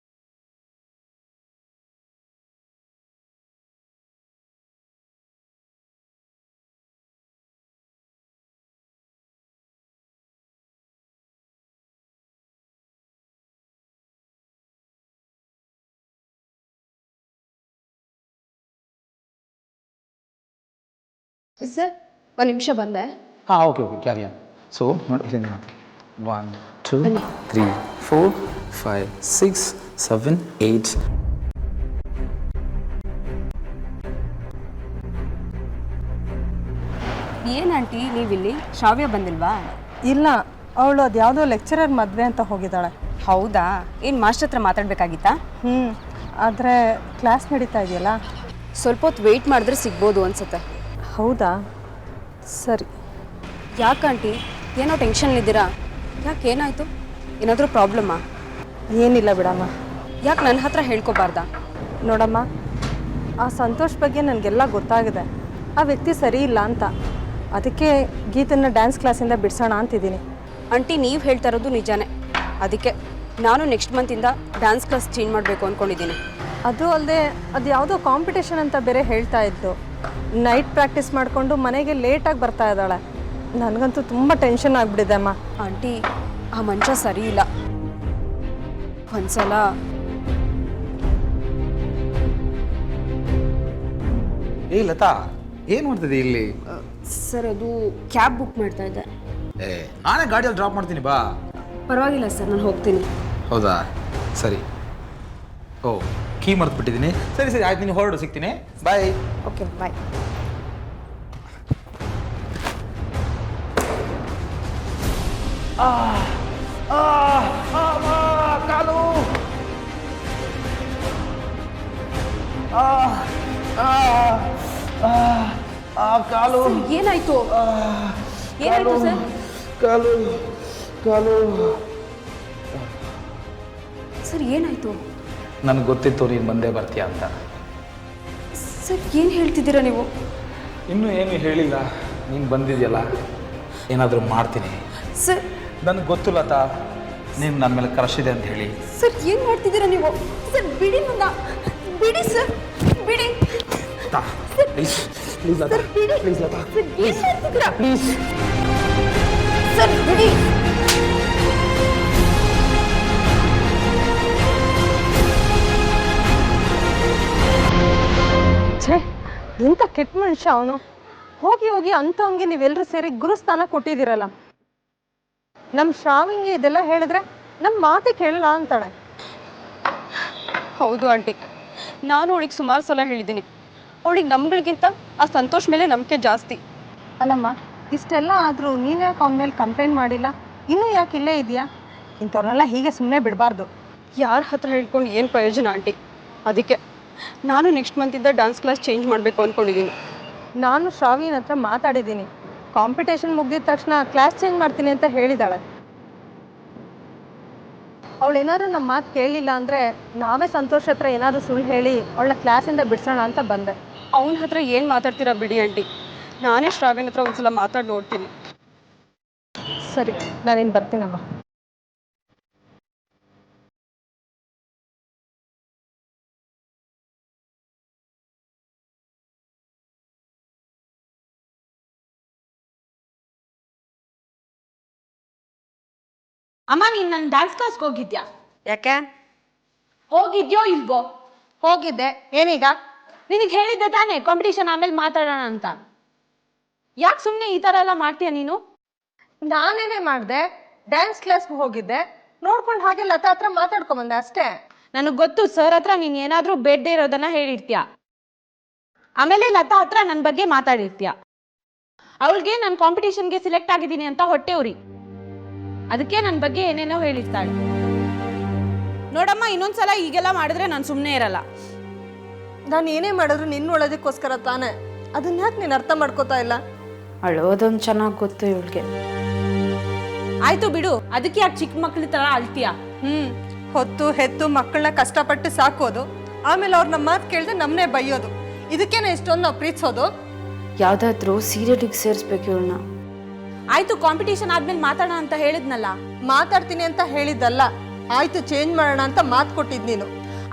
ಸರ್, ಒಂದು ನಿಮಿಷ ಬಂದೆ. ಹಾಂ, ಓಕೆ ಕ್ಯಾರಿ ಆನ್. ಸೊ ನೋಡಿ, 1 2 3 4 5 6 7 8. ಏನು ಆಂಟಿ ನೀವಿಲ್ಲಿ? ಶ್ರಾವ್ಯ ಬಂದಿಲ್ವಾ? ಇಲ್ಲ, ಅವಳು ಅದು ಯಾವುದೋ ಲೆಕ್ಚರರ್ ಮದುವೆ ಅಂತ ಹೋಗಿದ್ದಾಳೆ. ಹೌದಾ? ಏನು ಮಾಸ್ಟರ್ ಹತ್ರ ಮಾತಾಡಬೇಕಾಗಿತ್ತಾ? ಆದರೆ ಕ್ಲಾಸ್ ನಡೀತಾ ಇದೆಯಲ್ಲ. ಸ್ವಲ್ಪ ಹೊತ್ತು ವೆಯ್ಟ್ ಮಾಡಿದ್ರೆ ಸಿಗ್ಬೋದು ಅನ್ಸುತ್ತೆ. ಹೌದಾ? ಸರಿ. ಯಾಕೆ ಆಂಟಿ, ಏನೋ ಟೆನ್ಷನ್ಲಿದ್ದೀರಾ? ಯಾಕೆ, ಏನಾಯಿತು? ಏನಾದರೂ ಪ್ರಾಬ್ಲಮ್ಮಾ? ಏನಿಲ್ಲ ಬಿಡಮ್ಮ. ಯಾಕೆ ನನ್ನ ಹತ್ರ ಹೇಳ್ಕೊಬಾರ್ದಾ? ನೋಡಮ್ಮ, ಆ ಸಂತೋಷ್ ಬಗ್ಗೆ ನನಗೆಲ್ಲ ಗೊತ್ತಾಗಿದೆ. ಆ ವ್ಯಕ್ತಿ ಸರಿ ಇಲ್ಲ ಅಂತ. ಅದಕ್ಕೆ ಗೀತನ್ನ ಡ್ಯಾನ್ಸ್ ಕ್ಲಾಸಿಂದ ಬಿಡಿಸೋಣ ಅಂತಿದ್ದೀನಿ. ಆಂಟಿ, ನೀವು ಹೇಳ್ತಾ ಇರೋದು ನಿಜಾನೇ. ಅದಕ್ಕೆ ನಾನು ನೆಕ್ಸ್ಟ್ ಮಂತಿಂದ ಡ್ಯಾನ್ಸ್ ಕ್ಲಾಸ್ ಚೇಂಜ್ ಮಾಡಬೇಕು ಅಂದ್ಕೊಂಡಿದ್ದೀನಿ. ಅದು ಅಲ್ಲದೆ ಅದು ಯಾವುದೋ ಕಾಂಪಿಟೇಷನ್ ಅಂತ ಬೇರೆ ಹೇಳ್ತಾ ಇದ್ದು. ನೈಟ್ ಪ್ರಾಕ್ಟೀಸ್ ಮಾಡಿಕೊಂಡು ಮನೆಗೆ ಲೇಟಾಗಿ ಬರ್ತಾ ಇದ್ದಾಳೆ. ನನಗಂತೂ ತುಂಬ ಟೆನ್ಷನ್ ಆಗಿಬಿಟ್ಟಿದೆ ಅಮ್ಮ. ಆಂಟಿ, ಆ ಮನುಷ್ಯ ಸರಿ ಇಲ್ಲ. ಒಂದ್ಸಲ ಏ ಲತಾ, ಏನು ಮಾಡ್ತಿದ್ದೆ ಇಲ್ಲಿ? ಸರ್, ಅದು ಕ್ಯಾಬ್ ಬುಕ್ ಮಾಡ್ತಾ ಇದ್ದೆ. ನಾನೇ ಗಾಡಿಯಲ್ಲಿ ಡ್ರಾಪ್ ಮಾಡ್ತೀನಿ, ಬಾ. ಪರವಾಗಿಲ್ಲ ಸರ್, ನಾನು ಹೋಗ್ತೀನಿ. ಹೌದಾ, ಸರಿ. ಓ, ಕೀ ಮರ್ತ್ಬಿಟ್ಟಿದ್ದೀನಿ. ಸರಿ ಸರಿ, ಆಯ್ತು, ನೀನು ಹೊರಡು, ಸಿಗ್ತೀನಿ. ಬಾಯ್. ಓಕೆ, ಬಾಯ್. ಕಾಲು. ಕಾಲು. ಏನಾಯ್ತು? ಏನಾಯ್ತು ಸರ್? ಕಾಲು ಕಾಲು. ಸರ್, ಏನಾಯ್ತು? ನನಗೆ ಗೊತ್ತಿತ್ತು ನೀನು ಬಂದೇ ಬರ್ತೀಯ ಅಂತ. ಸರ್, ಏನು ಹೇಳ್ತಿದ್ದೀರಾ ನೀವು? ಇನ್ನೂ ಏನು ಹೇಳಿಲ್ಲ. ನೀನು ಬಂದಿದೆಯಲ್ಲ, ಏನಾದರೂ ಮಾಡ್ತೀನಿ. ಸರ್, ನನಗೆ ಗೊತ್ತು ಲತಾ, ನೀನು ನನ್ನ ಮೇಲೆ ಕ್ರಶ್ ಇದೆ ಅಂತ ಹೇಳಿ. ಸರ್, ಏನು ಮಾಡ್ತಿದ್ದೀರಾ ನೀವು? ಸರ್, ಬಿಡಿ ನನ್ನ, ಬಿಡಿ ಸರ್, ಬಿಡಿ. Please please Lata, please Lata, ಏನು ಮಾಡ್ತಿದ್ದೀರಾ? ಪ್ಲೀಸ್ ಸರ್, ಬಿಡಿ. ಛೇ, ಎಂಥ ಕೆಟ್ಟ ಮನುಷ್ಯ ಅವನು. ಹೋಗಿ ಹೋಗಿ ಅಂಥವಂಗೆ ನೀವೆಲ್ಲರೂ ಸೇರಿ ಗುರುಸ್ಥಾನ ಕೊಟ್ಟಿದ್ದೀರಲ್ಲ. ನಮ್ಮ ಶ್ರಾವಿಂಗೆ ಇದೆಲ್ಲ ಹೇಳಿದ್ರೆ ನಮ್ಮ ಮಾತೆ ಕೇಳಲ್ಲ ಅಂತಾಳೆ. ಹೌದು ಆಂಟಿ, ನಾನು ಅವಳಿಗೆ ಸುಮಾರು ಸಲ ಹೇಳಿದ್ದೀನಿ. ಅವಳಿಗೆ ನಮ್ಗಳಿಗಿಂತ ಆ ಸಂತೋಷ್ ಮೇಲೆ ನಂಬಿಕೆ ಜಾಸ್ತಿ. ಅಲ್ಲಮ್ಮ, ಇಷ್ಟೆಲ್ಲ ಆದರೂ ನೀನು ಯಾಕೆ ಅವನ ಮೇಲೆ ಕಂಪ್ಲೇಂಟ್ ಮಾಡಿಲ್ಲ? ಇನ್ನೂ ಯಾಕೆ ಇಲ್ಲೇ ಇದೆಯಾ? ಇಂಥವ್ರನ್ನೆಲ್ಲ ಹೀಗೆ ಸುಮ್ಮನೆ ಬಿಡಬಾರ್ದು. ಯಾರ ಹತ್ರ ಹೇಳ್ಕೊಂಡು ಏನು ಪ್ರಯೋಜನ ಆಂಟಿ? ಅದಕ್ಕೆ ನಾನು ನೆಕ್ಸ್ಟ್ ಮಂತಿಂದ ಡ್ಯಾನ್ಸ್ ಕ್ಲಾಸ್ ಚೇಂಜ್ ಮಾಡಬೇಕು ಅಂದ್ಕೊಂಡಿದ್ದೀನಿ. ನಾನು ಶ್ರಾವಿನ ಹತ್ರ ಮಾತಾಡಿದ್ದೀನಿ. ಕಾಂಪಿಟೇಷನ್ ಮುಗಿದ ತಕ್ಷಣ ಕ್ಲಾಸ್ ಚೇಂಜ್ ಮಾಡ್ತೀನಿ ಅಂತ ಹೇಳಿದಾಳೆ. ಅವಳೇನಾದ್ರೂ ನಮ್ಮ ಮಾತು ಕೇಳಲಿಲ್ಲ ಅಂದರೆ ನಾವೇ ಸಂತೋಷ್ ಹತ್ರ ಏನಾದರೂ ಸುಳ್ಳು ಹೇಳಿ ಅವಳ ಕ್ಲಾಸಿಂದ ಬಿಡಿಸೋಣ ಅಂತ ಬಂದೆ. ಅವನ ಹತ್ರ ಏನು ಮಾತಾಡ್ತೀರಾ ಬಿಡಿ ಆಂಟಿ. ನಾನೇ ಶ್ರಾವ್ಯನ ಹತ್ರ ಒಂದ್ಸಲ ಮಾತಾಡಿ ನೋಡ್ತೀನಿ. ಸರಿ, ನಾನೇನು ಬರ್ತೀನಮ್ಮ. ಅಮ್ಮ, ನೀನು ನನ್ನ ಡ್ಯಾನ್ಸ್ ಕ್ಲಾಸ್ಗೆ ಹೋಗಿದ್ಯಾ? ಯಾಕೆ? ಹೋಗಿದ್ಯೋ ಇಲ್ವೋ? ಹೋಗಿದ್ದೆ. ಏನೀಗ? ನಿನಗೆ ಹೇಳಿದ್ದೆ ತಾನೇ ಕಾಂಪಿಟೇಷನ್ ಆಮೇಲೆ ಮಾತಾಡೋಣ ಅಂತ. ಯಾಕೆ ಸುಮ್ಮನೆ ಈ ಥರ ಎಲ್ಲ ಮಾಡ್ತೀಯ ನೀನು? ನಾನೇನೇ ಮಾಡಿದೆ. ಡ್ಯಾನ್ಸ್ ಕ್ಲಾಸ್ಗೆ ಹೋಗಿದ್ದೆ, ನೋಡ್ಕೊಂಡು ಹಾಗೆ ಲತಾ ಹತ್ರ ಮಾತಾಡ್ಕೊಂಬಂದೆ ಅಷ್ಟೇ. ನನಗೆ ಗೊತ್ತು, ಸರ್ ಹತ್ರ ನೀನು ಏನಾದರೂ ಬೇಡದೇ ಇರೋದನ್ನ ಹೇಳಿರ್ತೀಯ. ಆಮೇಲೆ ಲತಾ ಹತ್ರ ನನ್ನ ಬಗ್ಗೆ ಮಾತಾಡಿರ್ತೀಯ. ಅವಳಿಗೆ ನಾನು ಕಾಂಪಿಟೇಷನ್ಗೆ ಸಿಲೆಕ್ಟ್ ಆಗಿದ್ದೀನಿ ಅಂತ ಹೊಟ್ಟೆ ಉರಿ. ಅದಕ್ಕೆ ನನ್ನ ಬಗ್ಗೆ ಏನೇನೋ ಹೇಳಿರ್ತಾಳೆ. ನೋಡಮ್ಮ, ಇನ್ನೊಂದ್ಸಲ ಈಗೆಲ್ಲ ಮಾಡಿದ್ರೆ ನಾನು ಸುಮ್ಮನೆ ಇರಲ್ಲ. ನಾನು ಏನೇ ಮಾಡಿದ್ರು ನಿನ್ನ ಒಳ್ಳೇದಕ್ಕೋಸ್ಕರ ತಾನೇ. ಅದನ್ನ ಯಾಕೆ ನೀನು ಅರ್ಥ ಮಾಡ್ಕೋತಾ ಇಲ್ಲ? ಅಳೋದೊಂದು ಚೆನ್ನಾಗಿ ಗೊತ್ತು ಇವಳಿಗೆ. ಆಯ್ತು ಬಿಡು, ಅದಕ್ಕೆ ಯಾಕೆ ಚಿಕ್ಕ ಮಕ್ಳ ಥರ ಅಳ್ತೀಯ? ಹೊತ್ತು ಹೆತ್ತು ಮಕ್ಕಳನ್ನ ಕಷ್ಟಪಟ್ಟು ಸಾಕೋದು, ಆಮೇಲೆ ಅವ್ರು ನಮ್ಮ ಮಾತು ಕೇಳಿದ್ರೆ ನಮ್ಮನ್ನೇ ಬೈಯೋದು. ಇದಕ್ಕೇನೆ ಇಷ್ಟೊಂದು ನಾವು ಪ್ರೀತಿಸೋದು? ಯಾವುದಾದ್ರೂ ಸೀರಿಯಲಿಗೆ ಸೇರಿಸ್ಬೇಕು ಇವಳನ್ನ. ಆಯ್ತು, ಕಾಂಪಿಟೇಷನ್ ಆದ್ಮೇಲೆ ಮಾತಾಡೋಣ ಅಂತ ಹೇಳಿದ್ನಲ್ಲ. ಮಾತಾಡ್ತೀನಿ ಅಂತ ಹೇಳಿದ್ದಲ್ಲ, ಆಯ್ತು ಚೇಂಜ್ ಮಾಡೋಣ ಅಂತ ಮಾತು ಕೊಟ್ಟಿದ್ ನೀನು.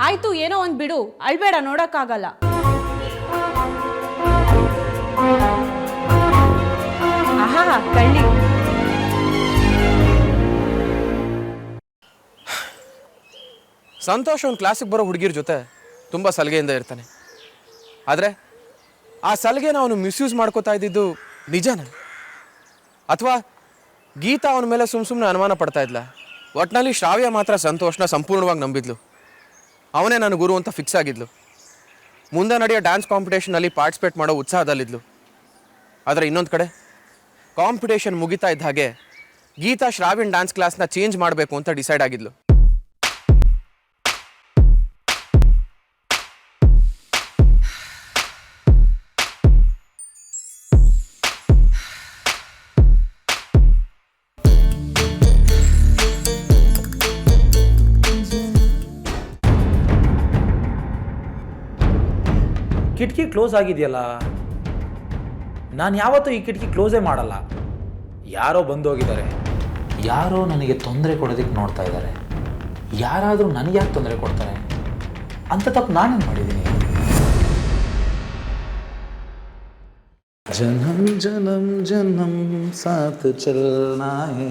ಆಯ್ತು, ಏನೋ ಒಂದು ಬಿಡು, ಅಳ್ಬೇಡ, ನೋಡೋಕ್ಕಾಗಲ್ಲ. ಆಹಾ, ಕಳ್ಳಿ. ಸಂತೋಷ್ ಅವ್ನು ಕ್ಲಾಸಿಗೆ ಬರೋ ಹುಡುಗಿರ ಜೊತೆ ತುಂಬ ಸಲಿಗೆಯಿಂದ ಇರ್ತಾನೆ. ಆದರೆ ಆ ಸಲಿಗೆನ ಅವನು ಮಿಸ್ಯೂಸ್ ಮಾಡ್ಕೋತಾ ಇದ್ದಿದ್ದು ನಿಜಾನ? ಅಥವಾ ಗೀತಾ ಅವನ ಮೇಲೆ ಸುಮ್ಮನೆ ಅನುಮಾನ ಪಡ್ತಾ ಇದ್ಲ? ಒಟ್ಟಿನಲ್ಲಿ ಶ್ರಾವ್ಯ ಮಾತ್ರ ಸಂತೋಷನ ಸಂಪೂರ್ಣವಾಗಿ ನಂಬಿದ್ಲು. ಅವನೇ ನನ್ನ ಗುರು ಅಂತ ಫಿಕ್ಸ್ ಆಗಿದ್ಲು. ಮುಂದೆ ನಡೆಯೋ ಡ್ಯಾನ್ಸ್ ಕಾಂಪಿಟೇಷನಲ್ಲಿ ಪಾರ್ಟಿಸಿಪೇಟ್ ಮಾಡೋ ಉತ್ಸಾಹದಲ್ಲಿದ್ಲು. ಆದರೆ ಇನ್ನೊಂದು ಕಡೆ ಕಾಂಪಿಟೇಷನ್ ಮುಗಿತಾ ಇದ್ದ ಹಾಗೆ ಗೀತಾ ಶ್ರಾವ್ಯನ್ ಡ್ಯಾನ್ಸ್ ಕ್ಲಾಸ್ನ ಚೇಂಜ್ ಮಾಡಬೇಕು ಅಂತ ಡಿಸೈಡ್ ಆಗಿದ್ಲು. ಕಿಟಕಿ ಕ್ಲೋಸ್ ಆಗಿದೆಯಲ್ಲ, ನಾನು ಯಾವತ್ತೂ ಈ ಕಿಟಕಿ ಕ್ಲೋಸೇ ಮಾಡಲ್ಲ. ಯಾರೋ ಬಂದೋಗಿದ್ದಾರೆ, ಯಾರೋ ನನಗೆ ತೊಂದರೆ ಕೊಡೋದಕ್ಕೆ ನೋಡ್ತಾ ಇದ್ದಾರೆ. ಯಾರಾದರೂ ನನಗೆ ಯಾಕೆ ತೊಂದರೆ ಕೊಡ್ತಾರೆ ಅಂತ ತಪ್ಪು ನಾನೇನು ಮಾಡಿದ್ದೀನಿ? जनम जनम जनम साथ चलना है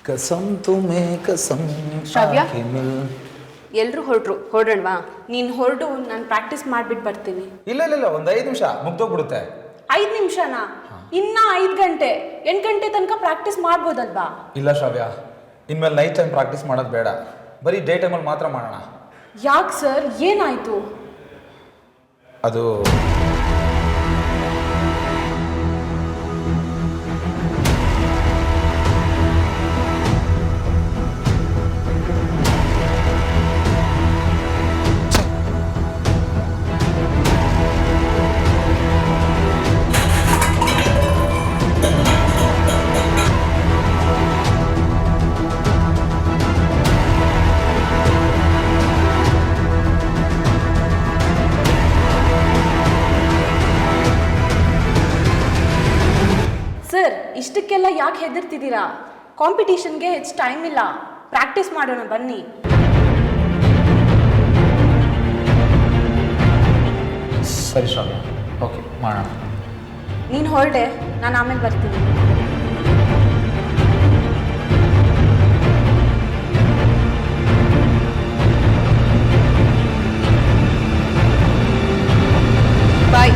कसम तुम्हें कसम ಶ್ರಾವ್ಯ? के मिल. ಎಲ್ರು ಹೊರಡೋಣವಾ? ನೀನು ಹೊರಡು, ನಾನು ಪ್ರಾಕ್ಟೀಸ್ ಮಾಡಿಬಿಟ್ಟು ಬರ್ತೀನಿ. ಇಲ್ಲ ಇಲ್ಲ ಇಲ್ಲ, ಒಂದು 5 ನಿಮಿಷ ಮುಗ್ದೋಗ್ಬಿಡುತ್ತೆ. 5 ನಿಮಿಷನಾ? ಇನ್ನ 5 ಗಂಟೆ 8 ಗಂಟೆ ತನಕ ಪ್ರಾಕ್ಟೀಸ್ ಮಾಡ್ಬೋದಲ್ವಾ? ಇಲ್ಲ ಶ್ರಾವ್ಯ, ಇನ್ಮೇಲೆ ನೈಟ್ ಟೈಮ್ ಪ್ರಾಕ್ಟೀಸ್ ಮಾಡೋದು ಬೇಡ, ಬರೀ ಡೇ ಟೈಮಲ್ಲಿ ಮಾತ್ರ ಮಾಡೋಣ. ಯಾಕೆ ಸರ್, ಏನಾಯ್ತು? ಅದು ಸರ್, ಇಷ್ಟಕ್ಕೆಲ್ಲ ಯಾಕೆ ಹೆದರ್ತಿದ್ದೀರಾ? ಕಾಂಪಿಟೇಷನ್ಗೆ ಹೆಚ್ಚು ಟೈಮ್ ಇಲ್ಲ, ಪ್ರಾಕ್ಟೀಸ್ ಮಾಡೋಣ ಬನ್ನಿ. ಸರಿ ಶ್ರಾವ್ಯ, ಓಕೆ ಮಾಡೋಣ. ನೀನು ಹೊರಡೆ, ನಾನು ಆಮೇಲೆ ಬರ್ತೀನಿ. ಬಾಯ್.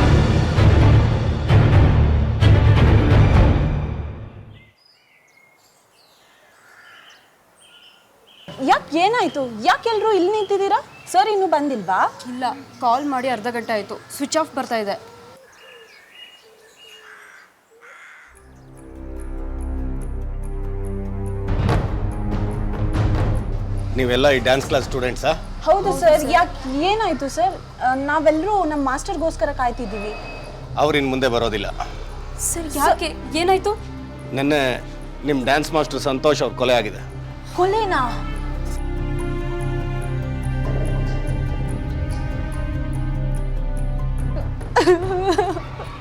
ಯಾಕೆ, ಏನಾಯ್ತು? ಯಾಕೆ ಎಲ್ಲರೂ ಇಲ್ಲಿ ನಿಂತಿದ್ದೀರಾ? ಸರ್ ಇನ್ನೂ ಬಂದಿಲ್ವಾ? ಇಲ್ಲ, ಕಾಲ್ ಮಾಡಿ ಅರ್ಧ ಗಂಟೆ ಆಯಿತು, ಸ್ವಿಚ್ ಆಫ್ ಬರ್ತಾ ಇದೆ. ನೀವೆಲ್ಲ ಈ ಡ್ಯಾನ್ಸ್ ಕ್ಲಾಸ್ ಸ್ಟೂಡೆಂಟ್ಸಾ? ಹೌದು ಸರ್. ಯಾಕೆ, ಏನಾಯ್ತು ಸರ್? ನಾವೆಲ್ಲರೂ ನಮ್ಮ ಮಾಸ್ಟರ್ಗೋಸ್ಕರ ಕಾಯ್ತಿದ್ದೀವಿ. ಅವ್ರು ಇನ್ನು ಮುಂದೆ ಬರೋದಿಲ್ಲ. ಸರ್ ಯಾಕೆ, ಏನಾಯ್ತು? ನಿನ್ನೆ ನಿಮ್ಮ ಡ್ಯಾನ್ಸ್ ಮಾಸ್ಟರ್ ಸಂತೋಷ್ ಅವ್ರ ಕೊಲೆ ಆಗಿದೆ. ಕೊಲೆನಾ?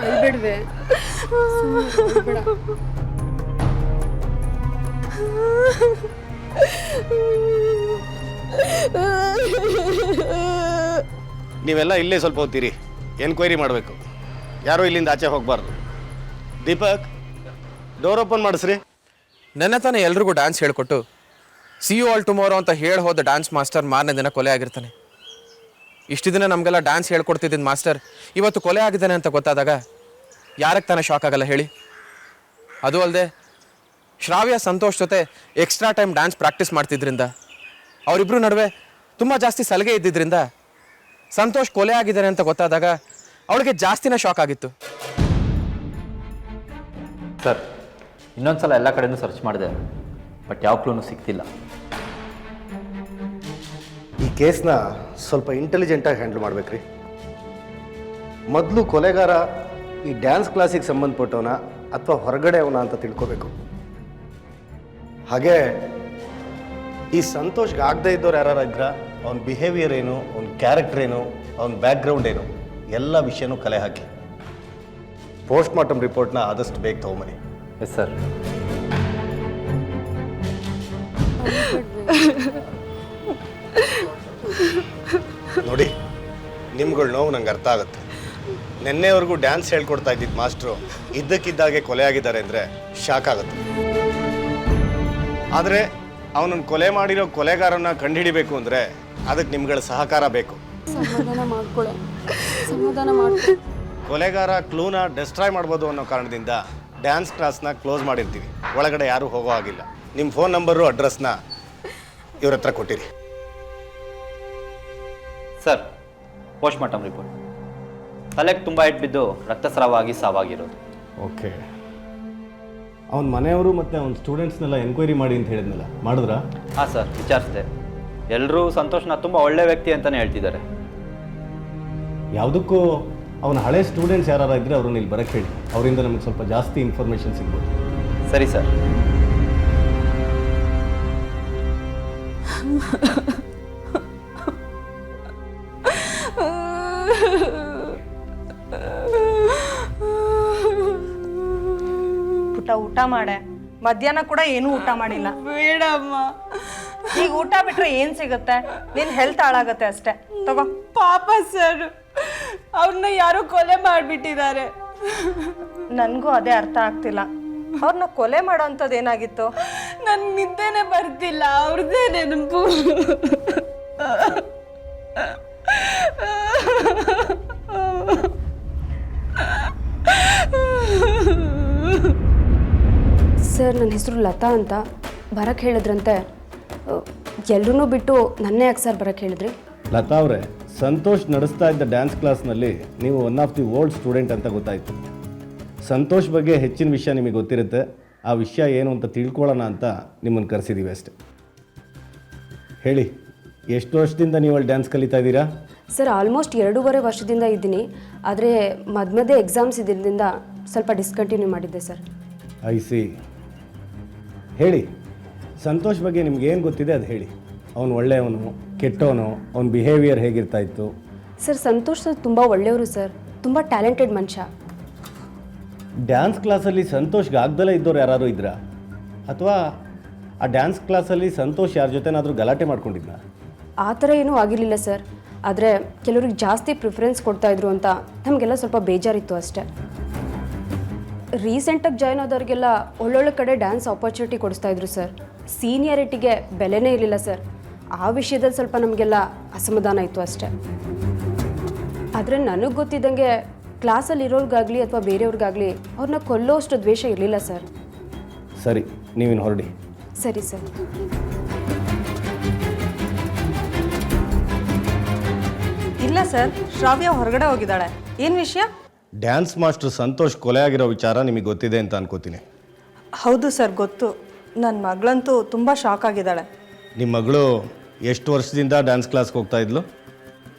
ಅಳ್ಬೇಡ್ವೆ, ಬೇಡ. ನೀವೆಲ್ಲ ಇಲ್ಲೇ ಸ್ವಲ್ಪ ಓದ್ತೀರಿ, ಎನ್ಕ್ವೈರಿ ಮಾಡಬೇಕು. ಯಾರೂ ಇಲ್ಲಿಂದ ಆಚೆ ಹೋಗಬಾರ್ದು. ದೀಪಕ್, ಡೋರ್ ಓಪನ್ ಮಾಡಿಸ್ರಿ. ನೆನ್ನೆ ತಾನೇ ಎಲ್ರಿಗೂ ಡ್ಯಾನ್ಸ್ ಹೇಳ್ಕೊಟ್ಟು ಸಿ ಯು ಆಲ್ ಟುಮಾರೋ ಅಂತ ಹೇಳಿ ಹೋದ ಡ್ಯಾನ್ಸ್ ಮಾಸ್ಟರ್ ಮಾರನೇ ದಿನ ಕೊಲೆ ಆಗಿರ್ತಾನೆ. ಇಷ್ಟು ದಿನ ನಮಗೆಲ್ಲ ಡ್ಯಾನ್ಸ್ ಹೇಳ್ಕೊಡ್ತಿದ್ದ ಮಾಸ್ಟರ್ ಇವತ್ತು ಕೊಲೆ ಆಗಿದ್ದಾನೆ ಅಂತ ಗೊತ್ತಾದಾಗ ಯಾರಕ್ಕೆ ತಾನೇ ಶಾಕ್ ಆಗಲ್ಲ ಹೇಳಿ? ಅದು ಅಲ್ಲದೆ ಶ್ರಾವ್ಯ ಸಂತೋಷ್ ಜೊತೆ ಎಕ್ಸ್ಟ್ರಾ ಟೈಮ್ ಡ್ಯಾನ್ಸ್ ಪ್ರಾಕ್ಟೀಸ್ ಮಾಡ್ತಿದ್ರಿಂದ, ಅವರಿಬ್ಬರು ನಡುವೆ ತುಂಬ ಜಾಸ್ತಿ ಸಲಿಗೆ ಇದ್ದಿದ್ದರಿಂದ ಸಂತೋಷ್ ಕೊಲೆ ಆಗಿದ್ದಾನೆ ಅಂತ ಗೊತ್ತಾದಾಗ ಅವಳಿಗೆ ಜಾಸ್ತಿನೇ ಶಾಕ್ ಆಗಿತ್ತು. ಸರ್, ಇನ್ನೊಂದ್ಸಲ ಎಲ್ಲ ಕಡೆನೂ ಸರ್ಚ್ ಮಾಡಿದೆ, ಬಟ್ ಯಾವ ಕ್ಲೂನು ಸಿಗ್ತಿಲ್ಲ. ಈ ಕೇಸ್ನ ಸ್ವಲ್ಪ ಇಂಟೆಲಿಜೆಂಟಾಗಿ ಹ್ಯಾಂಡಲ್ ಮಾಡ್ಬೇಕ್ರಿ. ಮೊದಲು ಕೊಲೆಗಾರ ಈ ಡ್ಯಾನ್ಸ್ ಕ್ಲಾಸಿಗೆ ಸಂಬಂಧಪಟ್ಟವನ ಅಥವಾ ಹೊರಗಡೆ ಅವನ ಅಂತ ತಿಳ್ಕೋಬೇಕು. ಹಾಗೆ ಈ ಸಂತೋಷ್ಗೆ ಆಗದೆ ಇದ್ದವ್ರು ಯಾರು ಇದ್ರ, ಅವನ ಬಿಹೇವಿಯರ್ ಏನು, ಅವನ ಕ್ಯಾರೆಕ್ಟರ್ ಏನು, ಅವನ ಬ್ಯಾಕ್ಗ್ರೌಂಡ್ ಏನು, ಎಲ್ಲ ವಿಷಯನೂ ಕಲೆ ಹಾಕಿ ಪೋಸ್ಟ್ ಮಾರ್ಟಮ್ ರಿಪೋರ್ಟ್ನ ಆದಷ್ಟು ಬೇಗ ತೊಗೊಂಬನ್ನಿ. Yes sir. ನೋಡಿ, ನಿಮ್ಗಳ ನೋವು ನಂಗೆ ಅರ್ಥ ಆಗುತ್ತೆ. ನಿನ್ನೆವರೆಗೂ ಡ್ಯಾನ್ಸ್ ಹೇಳ್ಕೊಡ್ತಾ ಇದ್ದಿದ್ದು ಮಾಸ್ಟ್ರು ಇದ್ದಕ್ಕಿದ್ದಾಗೆ ಕೊಲೆ ಆಗಿದ್ದಾರೆ ಅಂದರೆ ಶಾಕ್ ಆಗುತ್ತೆ. ಆದರೆ ಅವನನ್ನು ಕೊಲೆ ಮಾಡಿರೋ ಕೊಲೆಗಾರನ ಕಂಡುಹಿಡಿಬೇಕು ಅಂದರೆ ಅದಕ್ಕೆ ನಿಮ್ಗಳ ಸಹಕಾರ ಬೇಕು. ಸಮಾಧಾನ ಮಾಡ್ಕೊ. ಕೊಲೆಗಾರ ಕ್ಲೂನ ಡೆಸ್ಟ್ರಾಯ್ ಮಾಡ್ಬೋದು ಅನ್ನೋ ಕಾರಣದಿಂದ ಡ್ಯಾನ್ಸ್ ಕ್ಲಾಸ್ನ ಕ್ಲೋಸ್ ಮಾಡಿರ್ತೀವಿ. ಒಳಗಡೆ ಯಾರೂ ಹೋಗೋ ಹಾಗಿಲ್ಲ. ನಿಮ್ಮ ಫೋನ್ ನಂಬರು ಅಡ್ರೆಸ್ನ ಇವ್ರ ಹತ್ರ ಕೊಟ್ಟಿರಿ. Sir, post mortem report. ತಲೆಗೆ ತುಂಬ ಏಟ್ ಬಿದ್ದು ರಕ್ತಸ್ರಾವ ಆಗಿ ಸಾವಾಗಿರೋದು. ಓಕೆ. ಅವನ ಮನೆಯವರು ಮತ್ತು ಅವನ ಸ್ಟೂಡೆಂಟ್ಸ್ನೆಲ್ಲ ಎನ್ಕ್ವೈರಿ ಮಾಡಿ ಅಂತ ಹೇಳಿದ್ನಲ್ಲ, ಮಾಡಿದ್ರಾ? ಹಾಂ ಸರ್, ವಿಚಾರಿಸಿದೆ. ಎಲ್ಲರೂ ಸಂತೋಷ್ನ ತುಂಬ ಒಳ್ಳೆ ವ್ಯಕ್ತಿ ಅಂತಲೇ ಹೇಳ್ತಿದ್ದಾರೆ. ಯಾವುದಕ್ಕೂ ಅವನ ಹಳೆ ಸ್ಟೂಡೆಂಟ್ಸ್ ಯಾರು ಇದ್ದರೆ ಅವ್ರನ್ನ ಇಲ್ಲಿ ಬರೋಕ್ಕೆ ಹೇಳಿ. ಅವರಿಂದ ನಮಗೆ ಸ್ವಲ್ಪ ಜಾಸ್ತಿ ಇನ್ಫಾರ್ಮೇಷನ್ ಸಿಗ್ಬೋದು. ಸರಿ ಸರ್. ಊಟ ಮಾಡೆ. ಮಧ್ಯಾಹ್ನ ಕೂಡ ಏನೂ ಊಟ ಮಾಡಿಲ್ಲ. ಬೇಡಮ್ಮ. ಈಗ ಊಟ ಬಿಟ್ರೆ ಏನ್ ಸಿಗುತ್ತೆ? ನಿನ್ ಹೆಲ್ತ್ ಹಾಳಾಗತ್ತೆ ಅಷ್ಟೇ. ತಗೋ. ಪಾಪ ಸರ್, ಅವ್ರನ್ನ ಯಾರೋ ಕೊಲೆ ಮಾಡ್ಬಿಟ್ಟಿದ್ದಾರೆ. ನನ್ಗೂ ಅದೇ ಅರ್ಥ ಆಗ್ತಿಲ್ಲ. ಅವ್ರನ್ನ ಕೊಲೆ ಮಾಡೋ ಅಂಥದ್ದು ಏನಾಗಿತ್ತು? ನನ್ ನಿದ್ದೆನೆ ಬರ್ತಿಲ್ಲ, ಅವ್ರದ್ದೇ ನೆನಪು. ಸರ್, ನನ್ನ ಹೆಸರು ಲತಾ ಅಂತ. ಬರಕ್ಕೆ ಹೇಳಿದ್ರಂತೆ. ಎಲ್ಲರೂ ಬಿಟ್ಟು ನನ್ನೇ ಯಾಕೆ ಸರ್ ಬರಕ್ಕೆ ಹೇಳಿದ್ರಿ? ಲತಾ ಅವರೇ, ಸಂತೋಷ್ ನಡೆಸ್ತಾ ಇದ್ದ ಡ್ಯಾನ್ಸ್ ಕ್ಲಾಸ್ನಲ್ಲಿ ನೀವು one of the old student ಅಂತ ಗೊತ್ತಾಯಿತು. ಸಂತೋಷ್ ಬಗ್ಗೆ ಹೆಚ್ಚಿನ ವಿಷಯ ನಿಮಗೆ ಗೊತ್ತಿರುತ್ತೆ. ಆ ವಿಷಯ ಏನು ಅಂತ ತಿಳ್ಕೊಳ್ಳೋಣ ಅಂತ ನಿಮ್ಮನ್ನು ಕರೆಸಿದ್ದೀವಿ ಅಷ್ಟೆ. ಹೇಳಿ, ಎಷ್ಟು ವರ್ಷದಿಂದ ನೀವು ಅಲ್ಲಿ ಡ್ಯಾನ್ಸ್ ಕಲಿತಾ ಇದ್ದೀರಾ? ಸರ್, ಆಲ್ಮೋಸ್ಟ್ 2.5 ವರ್ಷದಿಂದ ಇದ್ದೀನಿ. ಆದರೆ ಮಧ್ಯೆ ಎಕ್ಸಾಮ್ಸ್ ಇದ್ದಿದ್ದರಿಂದ ಸ್ವಲ್ಪ ಡಿಸ್ಕಂಟಿನ್ಯೂ ಮಾಡಿದ್ದೆ ಸರ್. I C. ಹೇಳಿ, ಸಂತೋಷ್ ಬಗ್ಗೆ ನಿಮ್ಗೆ ಏನು ಗೊತ್ತಿದೆ ಅದು ಹೇಳಿ. ಅವನು ಒಳ್ಳೆಯವನು, ಕೆಟ್ಟವನು, ಅವನ ಬಿಹೇವಿಯರ್ ಹೇಗಿರ್ತಾ ಇತ್ತು? ಸರ್, ಸಂತೋಷ್ ಸರ್ ತುಂಬ ಒಳ್ಳೆಯವರು ಸರ್, ತುಂಬ ಟ್ಯಾಲೆಂಟೆಡ್ ಮನುಷ್ಯ. ಡ್ಯಾನ್ಸ್ ಕ್ಲಾಸಲ್ಲಿ ಸಂತೋಷ್ಗೆ ಆಗ್ದಲೇ ಇದ್ದವ್ರು ಯಾರು ಇದ್ರಾ? ಅಥವಾ ಆ ಡ್ಯಾನ್ಸ್ ಕ್ಲಾಸಲ್ಲಿ ಸಂತೋಷ್ ಯಾರ ಜೊತೆನಾದರೂ ಗಲಾಟೆ ಮಾಡ್ಕೊಂಡಿದ್ದ? ಆ ಥರ ಏನೂ ಆಗಿರಲಿಲ್ಲ ಸರ್. ಆದರೆ ಕೆಲವ್ರಿಗೆ ಜಾಸ್ತಿ ಪ್ರಿಫರೆನ್ಸ್ ಕೊಡ್ತಾಯಿದ್ರು ಅಂತ ನಮಗೆಲ್ಲ ಸ್ವಲ್ಪ ಬೇಜಾರಿತ್ತು ಅಷ್ಟೇ. ರೀಸೆಂಟಾಗಿ ಜಾಯ್ನ್ ಆದವ್ರಿಗೆಲ್ಲ ಒಳ್ಳೊಳ್ಳೆ ಕಡೆ ಡ್ಯಾನ್ಸ್ ಆಪರ್ಚುನಿಟಿ ಕೊಡಿಸ್ತಾಯಿದ್ರು ಸರ್. ಸೀನಿಯರಿಟಿಗೆ ಬೆಲೆನೇ ಇರಲಿಲ್ಲ ಸರ್. ಆ ವಿಷಯದಲ್ಲಿ ಸ್ವಲ್ಪ ನಮಗೆಲ್ಲ ಅಸಮಾಧಾನ ಇತ್ತು ಅಷ್ಟೇ. ಆದರೆ ನನಗೆ ಗೊತ್ತಿದ್ದಂಗೆ ಕ್ಲಾಸಲ್ಲಿ ಇರೋರಿಗಾಗಲಿ ಅಥವಾ ಬೇರೆಯವ್ರಿಗಾಗಲಿ ಅವ್ರನ್ನ ಕೊಲ್ಲೋಷ್ಟು ದ್ವೇಷ ಇರಲಿಲ್ಲ ಸರ್. ಸರಿ, ನೀವಿನ್ನು ಹೊರಡಿ. ಸರಿ ಸರ್. ಇಲ್ಲ ಸರ್, ಶ್ರಾವ್ಯ ಹೊರಗಡೆ ಹೋಗಿದ್ದಾಳೆ. ಏನು ವಿಷಯ? ಡ್ಯಾನ್ಸ್ ಮಾಸ್ಟರ್ ಸಂತೋಷ್ ಕೊಲೆ ಆಗಿರೋ ವಿಚಾರ ನಿಮಗೆ ಗೊತ್ತಿದೆ ಅಂತ ಅನ್ಕೋತೀನಿ. ಹೌದು ಸರ್, ಗೊತ್ತು. ನನ್ನ ಮಗಳಂತೂ ತುಂಬ ಶಾಕ್ ಆಗಿದ್ದಾಳೆ. ನಿಮ್ಮ ಮಗಳು ಎಷ್ಟು ವರ್ಷದಿಂದ ಡ್ಯಾನ್ಸ್ ಕ್ಲಾಸ್ಗೆ ಹೋಗ್ತಾ ಇದ್ಲು?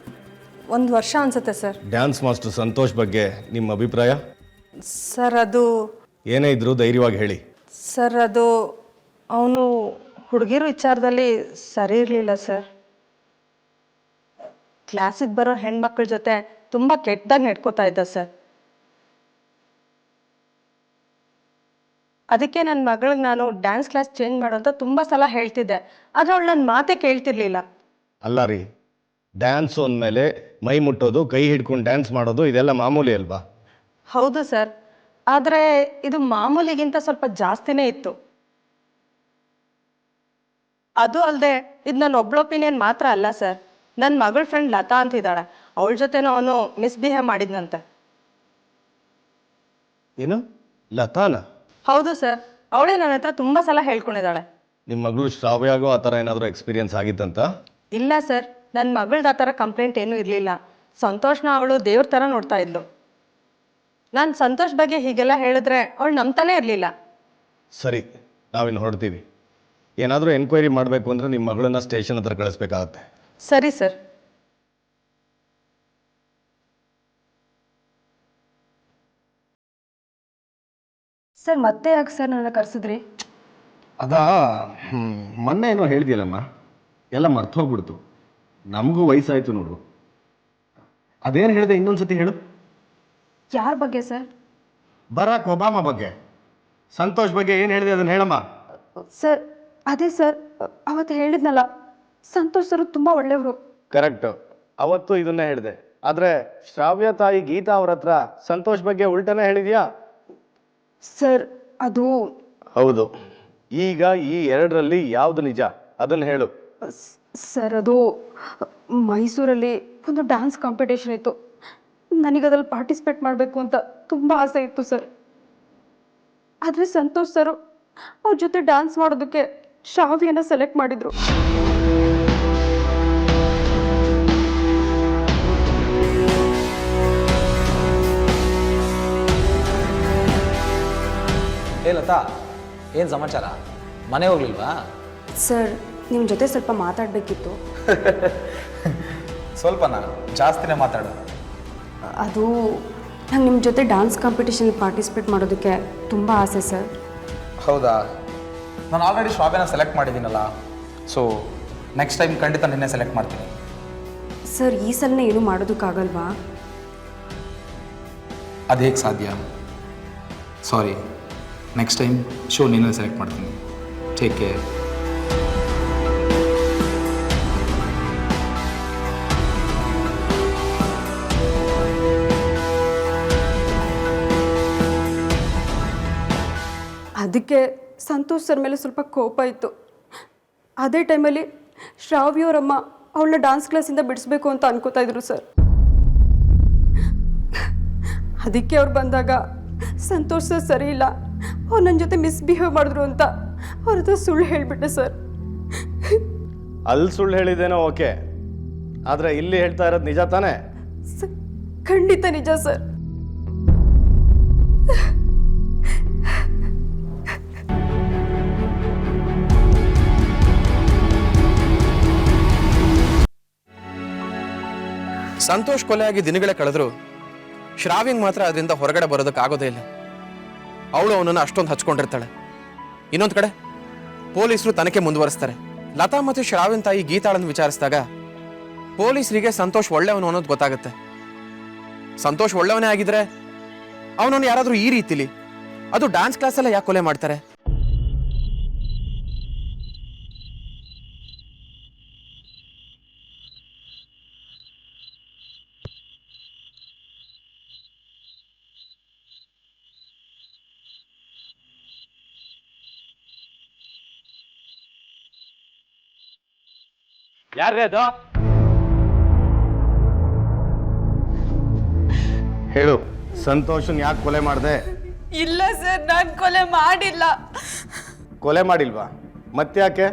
1 ವರ್ಷ ಅನ್ಸುತ್ತೆ ಸರ್. ಡ್ಯಾನ್ಸ್ ಮಾಸ್ಟರ್ ಸಂತೋಷ್ ಬಗ್ಗೆ ನಿಮ್ಮ ಅಭಿಪ್ರಾಯ? ಸರ್, ಅದು ಏನೇ ಇದ್ರೂ ಧೈರ್ಯವಾಗಿ ಹೇಳಿ. ಸರ್, ಅದು ಅವನು ಹುಡುಗಿರು ವಿಚಾರದಲ್ಲಿ ಸರಿ ಇರಲಿಲ್ಲ ಸರ್. ಕ್ಲಾಸಿಗೆ ಬರೋ ಹೆಣ್ಮಕ್ಳ ಜೊತೆ ತುಂಬ ಕೆಟ್ಟದಾಗಿ ನಡ್ಕೋತಾ ಇದ್ದ ಸರ್. ಅದಕ್ಕೆ ನನ್ನ ಮಗಳಿಗೆ ನಾನು ಡ್ಯಾನ್ಸ್ ಕ್ಲಾಸ್ ಚೇಂಜ್ ಮಾಡು ಅಂತ ತುಂಬ ಸಲ ಹೇಳ್ತಿದ್ದೆ. ಆದರೆ ಅವಳು ನನ್ನ ಮಾತೇ ಕೇಳ್ತಿರ್ಲಿಲ್ಲ. ಅಲ್ಲ ರೀ, ಡ್ಯಾನ್ಸು ಅಂದಮೇಲೆ ಮೈ ಮುಟ್ಟೋದು, ಕೈ ಹಿಡ್ಕೊಂಡು ಡ್ಯಾನ್ಸ್ ಮಾಡೋದು ಇದೆಲ್ಲ ಮಾಮೂಲಿ ಅಲ್ವಾ? ಹೌದು ಸರ್, ಆದರೆ ಇದು ಮಾಮೂಲಿಗಿಂತ ಸ್ವಲ್ಪ ಜಾಸ್ತಿನೇ ಇತ್ತು. ಅದು ಅಲ್ಲದೆ ಇದು ನನ್ನ ಒಬ್ಳ ಒಪಿನಿಯನ್ ಮಾತ್ರ ಅಲ್ಲ ಸರ್. ನನ್ನ ಮಗಳ ಫ್ರೆಂಡ್ ಲತಾ ಅಂತಿದ್ದಾಳೆ, ಅವಳ ಜೊತೆನೂ ಅವನು ಮಿಸ್ಬಿಹೇವ್ ಮಾಡಿದ್ನಂತೆ. ಏನು, ಲತಾನ? ಹೌದು ಸರ್, ಅವಳೇ ನನ್ನ ಹತ್ರ ತುಂಬ ಸಲ ಹೇಳ್ಕೊಂಡಿದ್ದಾಳೆ. ನಿಮ್ಮ ಮಗಳು ಶ್ರಾವ್ಯಾಗೋ ಆ ಥರ ಏನಾದರೂ ಎಕ್ಸ್ಪೀರಿಯನ್ಸ್ ಆಗಿತ್ತಂತ? ಇಲ್ಲ ಸರ್, ನನ್ನ ಮಗಳದ್ದು ಆ ಥರ ಕಂಪ್ಲೇಂಟ್ ಏನೂ ಇರಲಿಲ್ಲ. ಸಂತೋಷನ ಅವಳು ದೇವ್ರ ಥರ ನೋಡ್ತಾ ಇದ್ಲು. ನಾನು ಸಂತೋಷ್ ಬಗ್ಗೆ ಹೀಗೆಲ್ಲ ಹೇಳಿದ್ರೆ ಅವಳು ನಂಬ್ತಾನೇ ಇರಲಿಲ್ಲ. ಸರಿ, ನಾವಿನ್ನು ಹೊರಡ್ತೀವಿ. ಏನಾದರೂ ಎನ್ಕ್ವೈರಿ ಮಾಡಬೇಕು ಅಂದರೆ ನಿಮ್ಮ ಮಗಳನ್ನ ಸ್ಟೇಷನ್ ಹತ್ರ ಕಳಿಸ್ಬೇಕಾಗತ್ತೆ. ಸರಿ ಸರ್. ಸರ್, ಮತ್ತೆ ಯಾಕೆ ಸರ್ ನನ್ನ ಕರೆಸಿದ್ರಿ? ಅದಾ, ಮೊನ್ನೆ ಏನೋ ಹೇಳಿದ್ಯಲ್ಲಮ್ಮ, ಎಲ್ಲ ಮರ್ತು ಹೋಗ್ಬಿಡ್ತು. ನಮಗೂ ವಯಸ್ಸಾಯಿತು ನೋಡು. ಅದೇನು ಹೇಳಿದೆ ಇನ್ನೊಂದ್ಸತಿ ಹೇಳು. ಯಾರ ಬಗ್ಗೆ ಸರ್? ಬರಾಕ್ ಒಬಾಮಾ ಬಗ್ಗೆ. ಸಂತೋಷ್ ಬಗ್ಗೆ ಏನು ಹೇಳಿದೆ ಅದನ್ನು ಹೇಳಮ್ಮ. ಸರ್, ಅದೇ ಸರ್, ಅವತ್ತು ಹೇಳಿದ್ನಲ್ಲ, ಸಂತೋಷ್ ಸರ್ ತುಂಬ ಒಳ್ಳೆಯವರು. ಕರೆಕ್ಟು, ಅವತ್ತು ಇದನ್ನೇ ಹೇಳಿದೆ. ಆದರೆ ಶ್ರಾವ್ಯ ತಾಯಿ ಗೀತಾ ಅವ್ರ ಹತ್ರ ಸಂತೋಷ್ ಬಗ್ಗೆ ಉಲ್ಟನೇ ಹೇಳಿದ್ಯಾ? ಸರ್, ಅದು ಹೌದು. ಈಗ ಈ ಎರಡರಲ್ಲಿ ಯಾವುದು ನಿಜ ಅದನ್ನು ಹೇಳು. ಸರ್, ಅದು ಮೈಸೂರಲ್ಲಿ ಒಂದು ಡ್ಯಾನ್ಸ್ ಕಾಂಪಿಟೇಷನ್ ಇತ್ತು. ನನಗದ್ರಲ್ಲಿ ಪಾರ್ಟಿಸಿಪೇಟ್ ಮಾಡಬೇಕು ಅಂತ ತುಂಬ ಆಸೆ ಇತ್ತು ಸರ್. ಆದರೆ ಸಂತೋಷ್ ಸರ್ ಅವ್ರ ಜೊತೆ ಡ್ಯಾನ್ಸ್ ಮಾಡೋದಕ್ಕೆ ಶ್ರಾವ್ಯನ ಸೆಲೆಕ್ಟ್ ಮಾಡಿದ್ರು. ಏ ಲತಾ, ಏನು ಸಮಾಚಾರ? ಮನೆ ಹೋಗ್ಲಿಲ್ವಾ? ಸರ್, ನಿಮ್ಮ ಜೊತೆ ಸ್ವಲ್ಪ ಮಾತಾಡಬೇಕಿತ್ತು. ಸ್ವಲ್ಪನಾ? ಜಾಸ್ತಿನೇ ಮಾತಾಡು. ಅದು ನಂಗೆ ನಿಮ್ಮ ಜೊತೆ ಡ್ಯಾನ್ಸ್ ಕಾಂಪಿಟೇಷನಲ್ಲಿ ಪಾರ್ಟಿಸಿಪೇಟ್ ಮಾಡೋದಕ್ಕೆ ತುಂಬ ಆಸೆ ಸರ್. ಹೌದಾ? ನಾನು ಆಲ್ರೆಡಿ ಶ್ರಾವ್ಯನ ಸೆಲೆಕ್ಟ್ ಮಾಡಿದ್ದೀನಲ್ಲ, ಸೊ ನೆಕ್ಸ್ಟ್ ಟೈಮ್ ಖಂಡಿತ ನಿನ್ನೆ ಸೆಲೆಕ್ಟ್ ಮಾಡ್ತೀನಿ. ಸರ್, ಈ ಸಲನೇ ಏನೂ ಮಾಡೋದಕ್ಕಾಗಲ್ವಾ? ಅದು ಹೇಗೆ ಸಾಧ್ಯ? ಸಾರಿ, ನೆಕ್ಸ್ಟ್ ಟೈಮ್ ಶೋ ನೀನೇ ಸೆಲೆಕ್ಟ್ ಮಾಡ್ತೀನಿ. Take care. ಅದಕ್ಕೆ ಸಂತೋಷ್ ಸರ್ ಮೇಲೆ ಸ್ವಲ್ಪ ಕೋಪ ಇತ್ತು. ಅದೇ ಟೈಮಲ್ಲಿ ಶ್ರಾವ್ಯವರಮ್ಮ ಅವಳನ್ನ ಡಾನ್ಸ್ ಕ್ಲಾಸಿಂದ ಬಿಡಿಸ್ಬೇಕು ಅಂತ ಅನ್ಕೋತಾ ಇದ್ರು ಸರ್. ಅದಕ್ಕೆ ಅವ್ರು ಬಂದಾಗ ಸಂತೋಷ್ ಸರ್ ಸರಿ ಇಲ್ಲ, ಅವ್ರು ನನ್ನ ಜೊತೆ ಮಿಸ್ಬಿಹೇವ್ ಮಾಡಿದ್ರು ಅಂತ ಅವ್ರ ಹತ್ರ ಸುಳ್ಳು ಹೇಳಿಬಿಟ್ಟೆ ಸರ್. ಅಲ್ಲಿ ಸುಳ್ಳು ಹೇಳಿದ್ದೇನೋ ಓಕೆ, ಆದರೆ ಇಲ್ಲಿ ಹೇಳ್ತಾ ಇರೋದು ನಿಜ ತಾನೇ? ಖಂಡಿತ ನಿಜ ಸರ್. ಸಂತೋಷ್ ಕೊಲೆಯಾಗಿ ದಿನಗಳೇ ಕಳೆದ್ರು ಶ್ರಾವ್ಯಂಗ್ ಮಾತ್ರ ಅದರಿಂದ ಹೊರಗಡೆ ಬರೋದಕ್ಕಾಗೋದೇ ಇಲ್ಲ. ಅವಳು ಅವನನ್ನು ಅಷ್ಟೊಂದು ಹಚ್ಕೊಂಡಿರ್ತಾಳೆ. ಇನ್ನೊಂದು ಕಡೆ ಪೊಲೀಸರು ತನಿಖೆ ಮುಂದುವರಿಸ್ತಾರೆ. ಲತಾ ಮತ್ತು ಶ್ರಾವ್ಯನ್ ತಾಯಿ ಗೀತಾಳನ್ನು ವಿಚಾರಿಸಿದಾಗ ಪೊಲೀಸರಿಗೆ ಸಂತೋಷ್ ಒಳ್ಳೆಯವನು ಅನ್ನೋದು ಗೊತ್ತಾಗುತ್ತೆ. ಸಂತೋಷ್ ಒಳ್ಳೆಯವನೇ ಆಗಿದ್ರೆ ಅವನನ್ನು ಯಾರಾದರೂ ಈ ರೀತಿಲಿ, ಅದು ಡ್ಯಾನ್ಸ್ ಕ್ಲಾಸೆಲ್ಲ ಯಾಕೆ ಕೊಲೆ ಮಾಡ್ತಾರೆ? ಯಾರೇ ಅದು? ಹೇಳು, ಸಂತೋಷನ್ ಯಾಕೆ ಕೊಲೆ ಮಾಡಿದೆ? ಇಲ್ಲ ಸರ್, ನಾನು ಕೊಲೆ ಮಾಡಿಲ್ಲ. ಕೊಲೆ ಮಾಡಿಲ್ವಾ? ಮತ್ತ್ಯಾಕೆ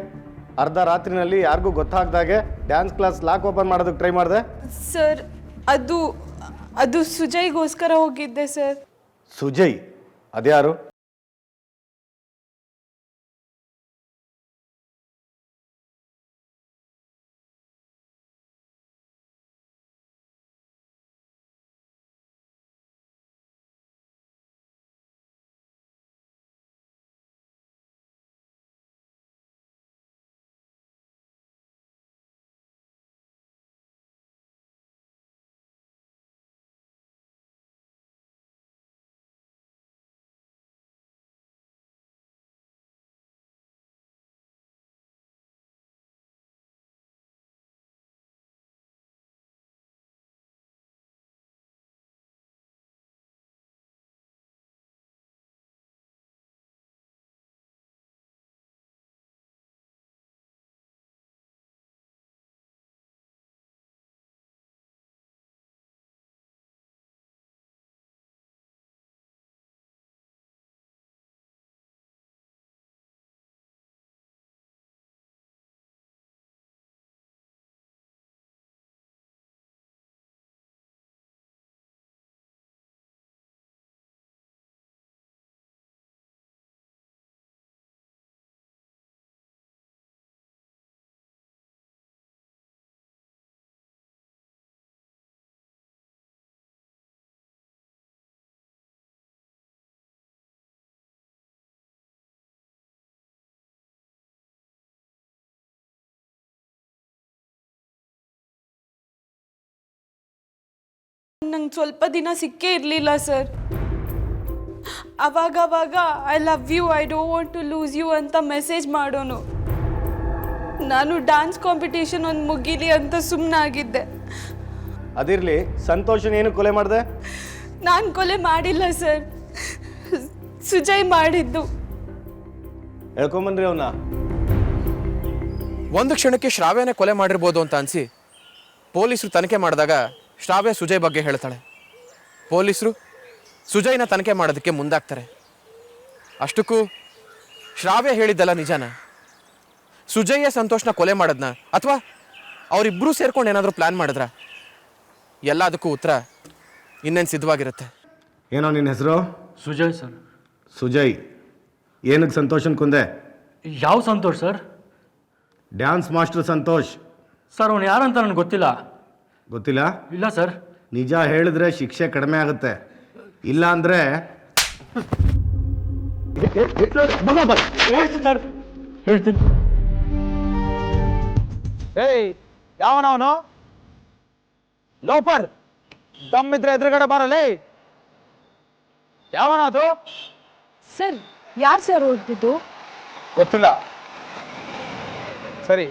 ಅರ್ಧ ರಾತ್ರಿನಲ್ಲಿ ಯಾರಿಗೂ ಗೊತ್ತಾಗ್ದಾಗೆ ಡ್ಯಾನ್ಸ್ ಕ್ಲಾಸ್ ಲಾಕ್ ಓಪನ್ ಮಾಡೋದಕ್ಕೆ ಟ್ರೈ ಮಾಡಿದೆ? ಸರ್, ಅದು ಸುಜಯ್ಗೋಸ್ಕರ ಹೋಗಿದ್ದೆ ಸರ್. ಸುಜಯ್ ಅದ್ಯಾರು? ನಂಗೆ ಸ್ವಲ್ಪ ದಿನ ಸಿಕ್ಕೇ ಇರಲಿಲ್ಲ ಸರ್. ಅವಾಗವಾಗ I love you, I don't want to lose you ಅಂತ ಮೆಸೇಜ್ ಮಾಡೋನು. ನಾನು ಡ್ಯಾನ್ಸ್ ಕಾಂಪಿಟೇಷನ್ ಒಂದು ಮುಗೀಲಿ ಅಂತ ಸುಮ್ಮನಾಗಿದ್ದೆ. ಅದಿರಲಿ, ಸಂತೋಷನ್ ಏನು ಕೊಲೆ ಮಾಡಿದೆ? ನಾನು ಕೊಲೆ ಮಾಡಿಲ್ಲ ಸರ್, ಸುಜಯ್ ಮಾಡಿದ್ದು. ಹೇಳ್ಕೊಂಬನ್ರಿ ಅವನ್ನ. ಒಂದು ಕ್ಷಣಕ್ಕೆ ಶ್ರಾವ್ಯನೇ ಕೊಲೆ ಮಾಡಿರ್ಬೋದು ಅಂತ ಅನಿಸಿ ಪೊಲೀಸರು ತನಿಖೆ ಮಾಡಿದಾಗ ಶ್ರಾವ್ಯ ಸುಜಯ್ ಬಗ್ಗೆ ಹೇಳ್ತಾಳೆ. ಪೊಲೀಸರು ಸುಜಯ್ನ ತನಿಖೆ ಮಾಡೋದಕ್ಕೆ ಮುಂದಾಗ್ತಾರೆ. ಅಷ್ಟಕ್ಕೂ ಶ್ರಾವ್ಯ ಹೇಳಿದ್ದಲ್ಲ ನಿಜಾನ? ಸುಜಯ್ಯ ಸಂತೋಷ್ನ ಕೊಲೆ ಮಾಡೋದ್ನ, ಅಥವಾ ಅವರಿಬ್ಬರೂ ಸೇರ್ಕೊಂಡು ಏನಾದರೂ ಪ್ಲಾನ್ ಮಾಡಿದ್ರ? ಎಲ್ಲದಕ್ಕೂ ಉತ್ತರ ಇನ್ನೇನು ಸಿದ್ಧವಾಗಿರುತ್ತೆ. ಏನೋ ನಿನ್ನ ಹೆಸರು? ಸುಜಯ್ ಸರ್. ಸುಜಯ್, ಏನಕ್ಕೆ ಸಂತೋಷನ್ ಕೊಂದೆ? ಯಾವ Santosh sir? Dance master Santosh. Sir, ಅವನು ಯಾರಂತ ನನಗೆ ಗೊತ್ತಿಲ್ಲ. ಗೊತ್ತಿಲ್ಲ? ಇಲ್ಲ ಸರ್. ನಿಜ ಹೇಳಿದ್ರೆ ಶಿಕ್ಷೆ ಕಡಿಮೆ ಆಗುತ್ತೆ, ಇಲ್ಲ ಅಂದ್ರೆ ಹೇಳ್ತೀನಿ. ಏಯ್, ಯಾವನವನು? ಲೋಫರ್, ದಮ್ಮಿದ್ರೆ ಎದುರುಗಡೆ ಬರಲಿ. ಯಾವನದು? ಸರ್, ಯಾರು ಸರ್ ಓದ್ತಿದ್ದು? ಗೊತ್ತಿಲ್ಲ. ಸರಿ,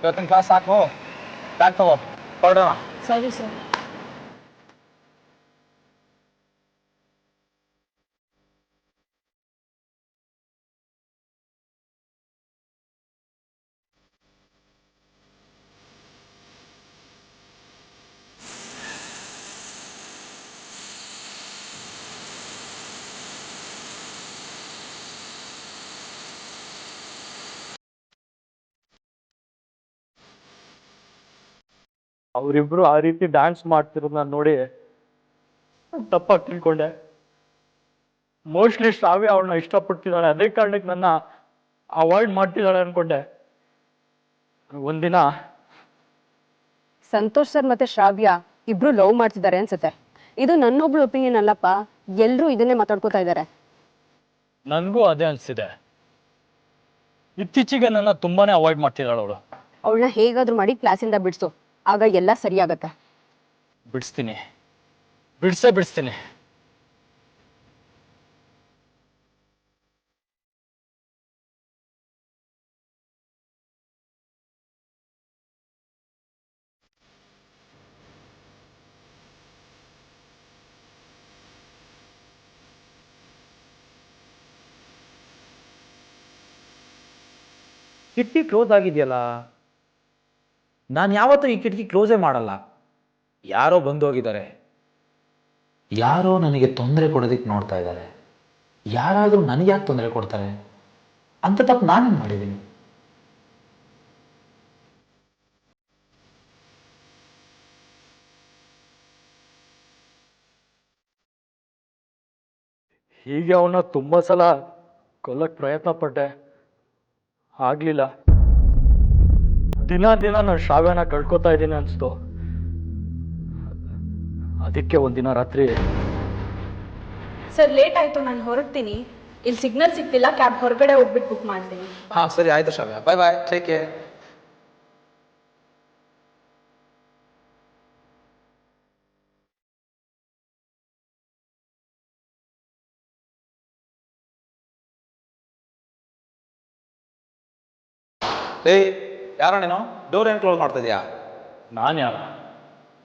ಇವತ್ತಿನ ಕ್ಲಾಸ್ ಸಾಕು, ಬ್ಯಾಗ್ ತಗೋ ಹೊರಡೋಣ. ಸರಿ ಸರ್. ಅವರಿಬ್ರು ಆ ರೀತಿ ಡ್ಯಾನ್ಸ್ ಮಾಡ್ತಿರೋದನ್ನ ನೋಡಿ ತಪ್ಪಾಗಿ ತಿಳ್ಕೊಂಡೆ. ಮೋಸ್ಟ್ಲಿ ಶ್ರಾವ್ಯ ಅವಳನ್ನ ಇಷ್ಟಪಡ್ತಿದ್ದಾಳೆ, ಅದೇ ಕಾರಣಕ್ಕೆ ನನ್ನ ಅವಾಯ್ಡ್ ಮಾಡ್ತಿದ್ದಾಳೆ ಅನ್ಕೊಂಡೆ. ಒಂದಿನ ಸಂತೋಷ್ ಸರ್ ಮತ್ತೆ ಶ್ರಾವ್ಯ ಇಬ್ರು ಲವ್ ಮಾಡ್ತಿದ್ದಾರೆ ಅನ್ಸುತ್ತೆ. ಇದು ನನ್ನೊಬ್ಳು ಒಪಿನಿಯನ್ ಅಲ್ಲಪ್ಪ, ಎಲ್ಲರೂ ಇದನ್ನೇ ಮಾತಾಡ್ಕೋತಾ ಇದ್ದಾರೆ. ನನಗೂ ಅದೇ ಅನಿಸಿದೆ. ಇತ್ತೀಚೆಗೆ ನನ್ನ ತುಂಬಾನೇ ಅವಾಯ್ಡ್ ಮಾಡ್ತಿದ್ದಾಳೆ ಅವಳು. ಅವಳನ್ನ ಹೇಗಾದ್ರೂ ಮಾಡಿ ಕ್ಲಾಸಿಂದ ಬಿಡಿಸು, ಆಗ ಎಲ್ಲ ಸರಿಯಾಗತ್ತೆ. ಬಿಡಿಸ್ತೀನಿ. ಕಿಟಕಿ ಕ್ಲೋಸ್ ಆಗಿದೆಯಲ್ಲ, ನಾನು ಯಾವತ್ತೂ ಈ ಕಿಟಕಿ ಕ್ಲೋಸೇ ಮಾಡಲ್ಲ. ಯಾರೋ ಬಂದು ಹೋಗಿದ್ದಾರೆ, ಯಾರೋ ನನಗೆ ತೊಂದರೆ ಕೊಡೋದಕ್ಕೆ ನೋಡ್ತಾ ಇದ್ದಾರೆ. ಯಾರಾದರೂ ನನಗೆ ಯಾಕೆ ತೊಂದರೆ ಕೊಡ್ತಾರೆ ಅಂತ ತಪ್ಪು ನಾನೇನು ಮಾಡಿದ್ದೀನಿ? ಹೀಗೆ ಅವನ್ನ ತುಂಬ ಸಲ ಕೊಲ್ಲಕ್ಕೆ ಪ್ರಯತ್ನ ಪಟ್ಟೆ, ಆಗಲಿಲ್ಲ. ದಿನ ನಾನು ಶ್ರಾವ್ಯನ ಕಳ್ಕೊತಾ ಇದ್ದೀನಿ ಅನಿಸ್ತು. ಅದಕ್ಕೆ ಒಂದಿನ ರಾತ್ರಿ ಸರ್ ಲೇಟ್ ಆಯ್ತು, ನಾನು ಹೊರಡ್ತೀನಿ. ಇಲ್ಲಿ ಸಿಗ್ನಲ್ ಸಿಗ್ತಿಲ್ಲ, ಕ್ಯಾಬ್ ಹೊರಗಡೆ ಹೋಗ್ಬಿಟ್ಟು ಬುಕ್ ಮಾಡ್ತೀನಿ. ಹಾಂ ಸರಿ ಆಯಿತು ಶ್ರಾವ್ಯ, ಬಾಯ್ ಬಾಯ್, ಟೇಕ್ ಕೇರ್. ಏಯ್, ಯಾರೋ ನೀನು ಡೋರ್ ಏನು ಕ್ಲೋಸ್ ಮಾಡ್ತಾ ಇದೀಯಾ? ನಾನು ಯಾರ?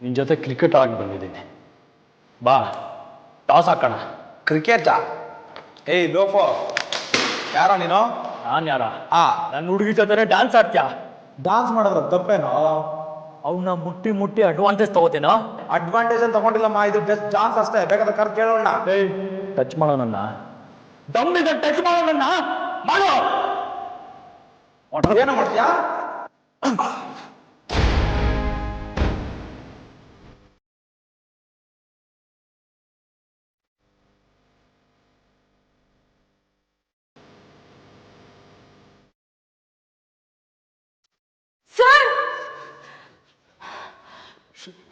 ನಿನ್ನ ಜೊತೆ ಕ್ರಿಕೆಟ್ ಆಗಿ ಬಂದಿದ್ದೀನಿ. ಬಾ, ಟಾಸ್ ಹಾಕೋಣ. ಕ್ರಿಕೆಟಾ? ಏಯ್ ಲೋಫೋ, ಯಾರೋ ನೀನು? ನಾನು ಯಾರ? ನನ್ನ ಹುಡುಗಿ ಜೊತೆ ಡ್ಯಾನ್ಸ್ ಆಡ್ತೀಯಾ? ಡಾನ್ಸ್ ಮಾಡೋದ್ರ ತಪ್ಪೇನೋ? ಅವನ್ನ ಮುಟ್ಟಿ ಅಡ್ವಾಂಟೇಜ್ ತಗೋತೇನೋ? ಅಡ್ವಾಂಟೇಜ್ ಅಂತ ತಗೊಂಡಿಲ್ಲಮ್ಮ, ಇದು ಜಸ್ಟ್ ಡಾನ್ಸ್ ಅಷ್ಟೇ. ಬೇಕಾದ್ರೆ ಕರ್ ಕೇಳೋಣ. ಏಯ್, ಟಚ್ ಮಾಡೋ ನನ್ನ, ದಮ್ಮಿದ ಟಚ್ ಮಾಡೋ ನನ್ನ, ಮಾಡೋ. ಏನು ಮಾಡ್ತೀಯಾ?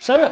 ಸರ್